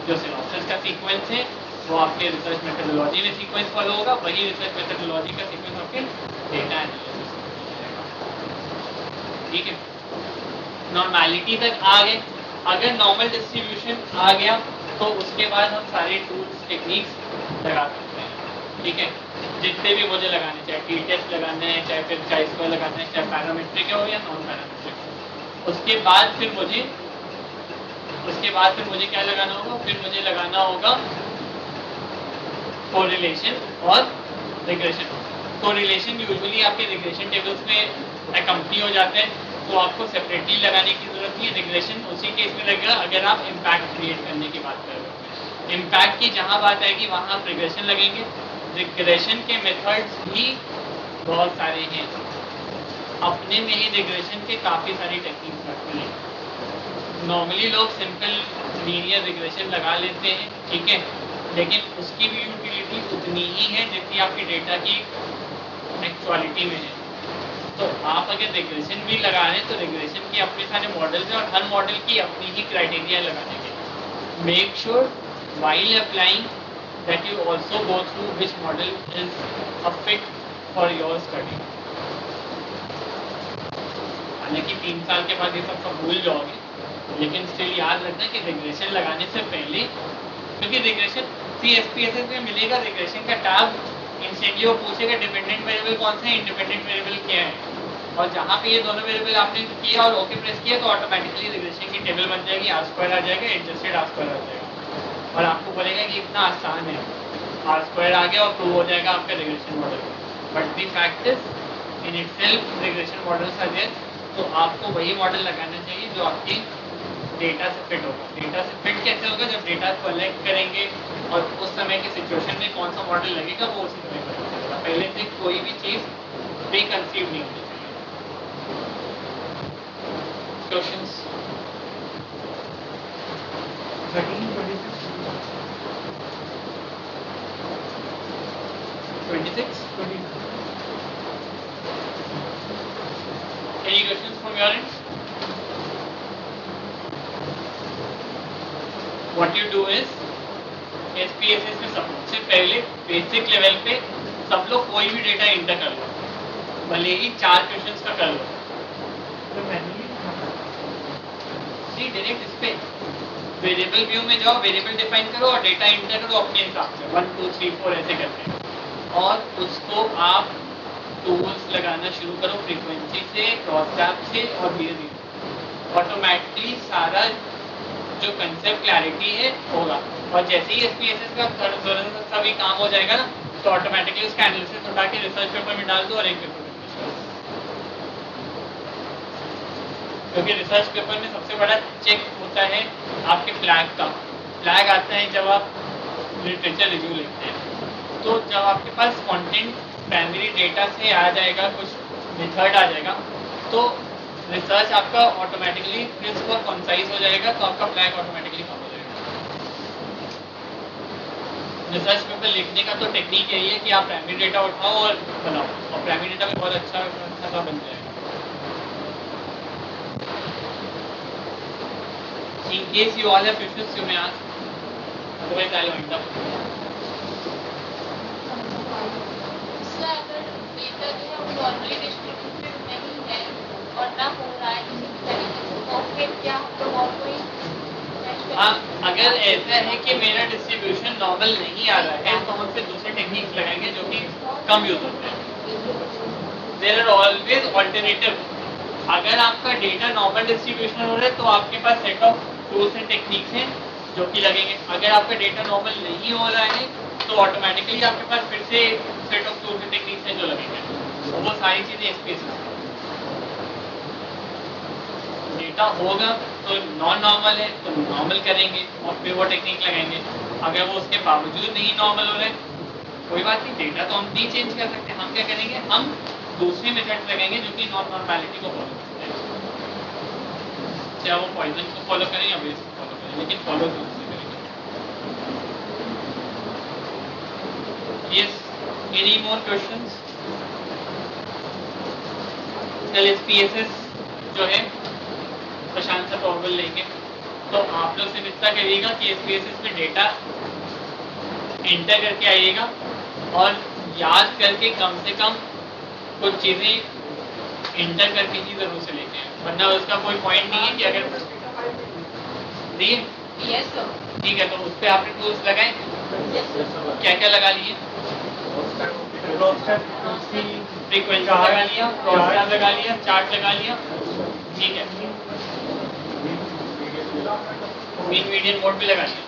जो सिनॉप्सिस का सीक्वेंस है वो आपके रिसर्च मेथोडोलॉजी में सीक्वेंस फॉलो होगा, वही रिसर्च मेथोडोलॉजी का सीक्वेंस आपके डेटा एनालिसिस में, ठीक है। नॉर्मेलिटी तक आ गए, अगर नॉर्मल डिस्ट्रीब्यूशन आ गया तो उसके बाद हम सारे टूल्स टेक्निक्स लगा सकते हैं, ठीक है। जितने भी मुझे लगाने, चाहे टी टेस्ट लगाना है, चाहे फिर चाहे स्क्वायर लगाना है, चाहे पैरामीट्रिक हो या नॉन पैरामीट्रिक। उसके बाद फिर मुझे क्या लगाना होगा, फिर मुझे लगाना होगा कोरिलेशन और रिग्रेशन। कोरिलेशन यूजुअली आपके रिग्रेशन टेबल्स में अकम्पनी हो जाते हैं, तो आपको सेपरेटली लगाने की जरूरत नहीं है। रिग्रेशन उसी केस में लगेगा अगर आप इम्पैक्ट क्रिएट करने की बात कर रहे हो। इम्पैक्ट की जहाँ बात आएगी वहाँ आप रिग्रेशन लगेंगे। रिग्रेशन के मेथड्स भी बहुत सारे हैं, अपने में ही रिग्रेशन के काफ़ी सारी टेक्निक्स रखते हैं। नॉर्मली लोग सिंपल लीनियर रिग्रेशन लगा लेते हैं, ठीक है, लेकिन उसकी भी यूटिलिटी उतनी ही है जितनी आपकी डेटा की एक्चुअलिटी में है। तो आप अगर रिग्रेशन भी लगा रहे हैं तो रिग्रेशन के अपने सारे मॉडल्स हैं और हर मॉडल की अपनी ही क्राइटेरिया लगाने के। Make sure while applying that you also go through which model is a fit for your study. हालांकि 3 साल के बाद ये सब भूल जाओगे, लेकिन स्टिल याद रखना कि रिग्रेशन लगाने से पहले, क्योंकि रिग्रेशन CSPSS में मिलेगा रिग्रेशन का टैब, इंस्टेंटली वो पूछेगा डिपेंडेंट वेरिएबल कौन सा है, इंडिपेंडेंट वेरिएबल क्या है, और जहाँ पे ये दोनों वेरिएबल आपने किया और ओके प्रेस किया तो ऑटोमेटिकली रिग्रेशन की टेबल बन जाएगी, R स्क्वायर आ जाएगा, एडजस्टेड R स्क्वायर आ जाएगा और आपको बोलेगा कि इतना आसान है, R स्क्वायर आ गया और प्रूव हो जाएगा आपका regression model. But the fact is in itself regression models are there, तो आपको वही मॉडल लगाना चाहिए जो आपकी डेटा से फिट होगा। डेटा से फिट कैसे होगा? जब डेटा कलेक्ट करेंगे और उस समय की सिचुएशन में कौन सा मॉडल लगेगा वो उसी समय पता चलेगा। पहले से कोई भी चीज प्री कंसीव नहीं होनी चाहिए। Questions 26? Any questions from your end? What you do is SPSS में सबसे पहले बेसिक लेवल पे सब लोग कोई भी डेटा इंटर कर लो, भले ही 4 क्वेश्चंस का कर लो। जी डायरेक्ट इस पे वेरिएबल व्यू में जाओ, वेरिएबल डिफाइन करो और डेटा इंटर करो अपने हिसाब से 1 2 3 4 ऐसे करके, और उसको आप टूल्स लगाना शुरू करो फ्रीक्वेंसी से, क्रॉसटैब से और धीरे धीरे ऑटोमेटिकली सारा जो कंसेप्ट क्लैरिटी है होगा। और जैसे ही SPSS का थोड़ा सा भी काम हो जाएगा ना तो ऑटोमेटिकली उसका एनालिसिस उठा के रिसर्च पेपर में डाल दो और एक पेपर में publish कर दो। क्योंकि रिसर्च पेपर में सबसे बड़ा चेक होता है आपके फ्लैग का। फ्लैग आता है जब आप लिटरेचर रिव्यू लिखते हैं, तो जब आपके पास कंटेंट प्राइमरी डेटा से आ जाएगा, कुछ मेथड आ जाएगा, तो रिसर्च आपका ऑटोमेटिकली क्रिस्प और कंसाइज हो जाएगा, तो आपका फ्लैग ऑटोमेटिकली कम हो जाएगा। रिसर्च पेपर लिखने का तो टेक्निक यही है कि आप प्राइमरी डेटा उठाओ और बनाओ, और प्राइमरी डेटा भी बहुत अच्छा बन जाएगा। In case you all have questions, you may ask. Otherwise, I'll wind up. अगर डेटा जो है वो नॉर्मली डिस्ट्रीब्यूटेड नहीं है और ना हो रहा है किसी भी तरीके से, तो फिर क्या हम लोग और कोई अगर ऐसा है कि मेरा डिस्ट्रीब्यूशन नॉर्मल नहीं आ रहा है तो हम फिर दूसरे टेक्निक्स लगाएंगे जो कि कम यूज होते हैं। There are always alternative. अगर आपका डेटा नॉर्मल डिस्ट्रीब्यूशन हो रहा है तो आपके पास set of tools and techniques हैं जो कि लगेंगे। अगर आपका डेटा नॉर्मल नहीं हो रहा है तो ऑटोमेटिकली आपके पास फिर से set of tools and techniques हैं जो लगेंगे, तो वो सारी चीजें SPSS डेटा होगा तो नॉन नॉर्मल है तो नॉर्मल करेंगे और फिर वो टेक्निक लगाएंगे। अगर वो उसके बावजूद नहीं नॉर्मल हो रहा है कोई बात नहीं, डेटा तो हम नहीं चेंज कर सकते। हम क्या करेंगे, हम दूसरे मेथड लगाएंगे जो कि नॉन नॉर्मैलिटी को फॉलो करते हैं, चाहे वो पॉइजन को फॉलो करें या वेस्ट को फॉलो करें, लेकिन फॉलो जरूर से करेंगे। Yes, any more questions? कल SPSS जो है प्रशांत से प्रॉब्लम लेंगे, तो आप लोग सिर्फ इतना करिएगा कि SPSS में डेटा एंटर करके आइएगा और याद करके कम से कम कुछ चीजें एंटर करके ही जरूर से लेके आए, वरना उसका कोई पॉइंट नहीं है कि अगर दिए ठीक है तो उस पर आपने टूल्स लगाए, क्या क्या लगा लिए? फ्रीक्वेंसी लगा लिया, क्रॉसटैब लगा लिया, चार्ट लगा लिया, ठीक है, मीन मीडियन मोड भी लगा लिया।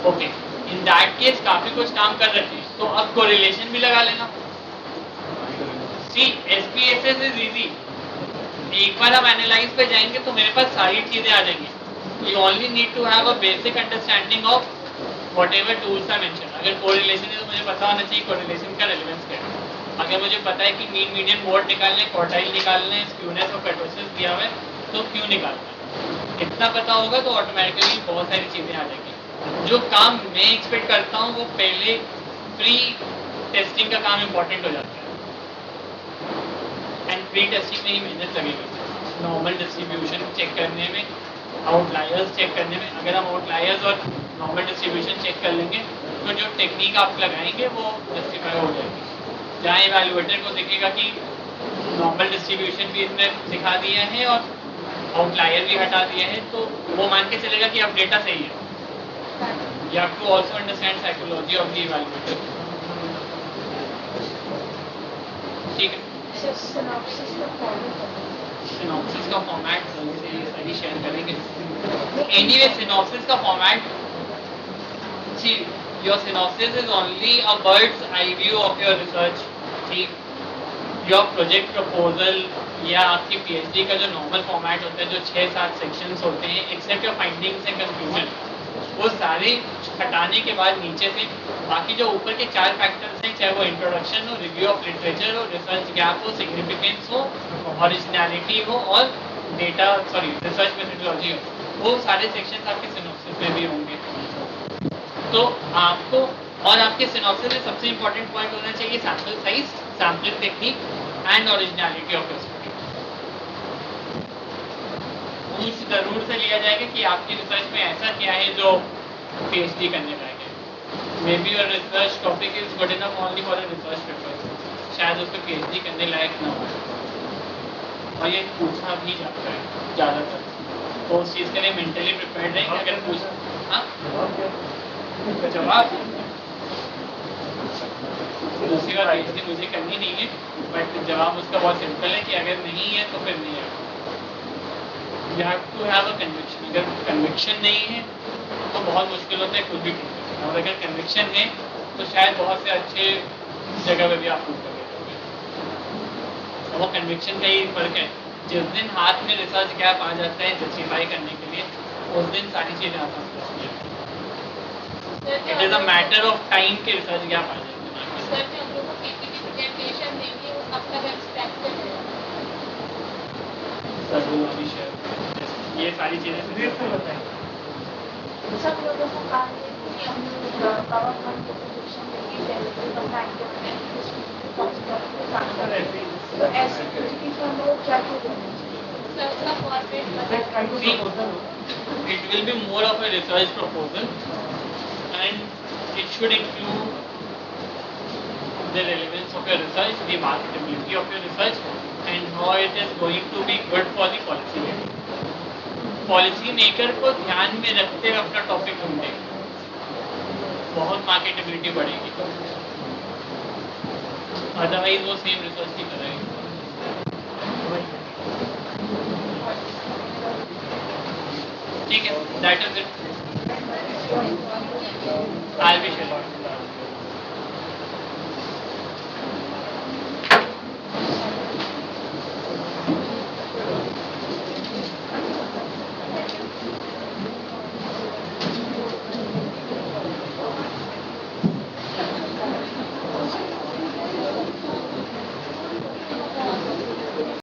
ओके, इन दैट केस काफी कुछ काम कर रहे हैं, तो अब कोरिलेशन भी लगा लेना। सी SPSS इज इजी। एक बार हम एनालाइज पे जाएंगे तो मेरे पास सारी चीजें आ जाएंगी। You only need to have a basic understanding of whatever tools I mention. अगर कोरिलेशन है तो मुझे पता होना चाहिए कोरिलेशन का रेलेवेंस क्या है। अगर मुझे पता है कि मीन मीडियन मोड निकालना है, क्वार्टाइल निकालना है, स्क्यूनेस और कर्टोसिस दिया हुआ है, तो क्यों निकालना है। इतना पता होगा तो ऑटोमेटिकली बहुत सारी चीजें आ जाएंगी। जो काम मैं एक्सपेक्ट करता हूँ वो पहले प्री टेस्टिंग का काम इम्पोर्टेंट हो जाता है, एंड प्री टेस्टिंग में ही मेहनत लगेगी। नॉर्मल डिस्ट्रीब्यूशन चेक करने में, आउटलायर्स चेक करने में, अगर हम आउटलायर्स और नॉर्मल डिस्ट्रीब्यूशन चेक कर लेंगे तो जो टेक्निक आप लगाएंगे वो जस्टिफाई हो जाएगी। जहाँ इवैल्यूएटर को दिखेगा कि नॉर्मल डिस्ट्रीब्यूशन भी इसने सिखा दिया है और आउटलायर भी हटा दिया है, तो वो मान के चलेगा कि अब डेटा सही है। You have to also understand psychology of the evaluator. ठीक है। सिनॉप्सिस का फॉर्मेट सिनॉप्सिस का फॉर्मेट सारी शेयर करेंगे। एनीवे सिनॉप्सिस का format, see your synopsis is only a bird's eye view of your research. ठीक, your project proposal या आपकी पीएचडी का जो नॉर्मल फॉर्मेट होता है, जो 6-7 सेक्शंस होते हैं, except your findings and conclusion, वो सारे हटाने के बाद नीचे से बाकी जो ऊपर के 4 फैक्टर्स हैं, चाहे वो इंट्रोडक्शन हो, रिव्यू ऑफ लिटरेचर हो, रिसर्च गैप हो, सिग्निफिकेंस हो, ओरिजिनलिटी हो और डेटा रिसर्च मेथोडोलॉजी हो, वो सारे सेक्शंस आपके सिनॉप्सिस में भी होंगे। तो आपको और आपके सिनॉप्सिस में सबसे इंपॉर्टेंट पॉइंट होना चाहिए sample size, sampling technique and originality of research. उस जरूर से लिया जाएगा कि आपकी रिसर्च में ऐसा क्या है जो पीएचडी करने लायक है। May be your research topic is good enough only for a research paper, शायद उसको पीएचडी करने लायक ना हो, और ये पूछा भी जाता है ज़्यादातर, तो उस चीज़ के लिए मेंटली प्रिपेयर्ड रहेंगे। अगर पूछ हाँ जवाब दूसरी बार पीएचडी मुझे करनी नहीं है, बट जवाब उसका बहुत सिंपल है कि अगर नहीं है तो फिर नहीं है। You have to have a conviction. अगर कन्विक्शन नहीं है तो बहुत मुश्किल होता है कुछ भी ठीक करना, और अगर कन्विक्शन है तो शायद बहुत से अच्छे जगह पे भी आप प्रूव कर देते। वो कन्विक्शन का ही फर्क है। जिस दिन हाथ में रिसर्च गैप आ जाता है जस्टिफाई करने के लिए, उस दिन सारी चीज़ें आसान हो जाती हैं। It is a matter of time के रिसर्च गैप आ जाते हैं। सर जो हम लोग को पीपीटी प्रेजेंटेशन देंगे वो कब तक एक्सपेक्ट कर रहे हैं? ये सारी चीज़ें सब लोगों को कहा है कि हम लोग पावर पॉइंट प्रेजेंटेशन देंगे, पहले बनाएंगे तो ऐसी स्थिति में हम लोग क्या करना चाहिए? सर उसका फॉर्मेट बताएं। It will be more of a research proposal, and it should include the relevance of your research, the marketability of your research, and how it is going to be good for the policy maker. Policy maker को ध्यान में रखते हुए अपना topic ढूंढे, बहुत marketability बढ़ेगी, otherwise वो सेम रिसर्च ही करेंगे। ठीक है, that is it. I will be sharing.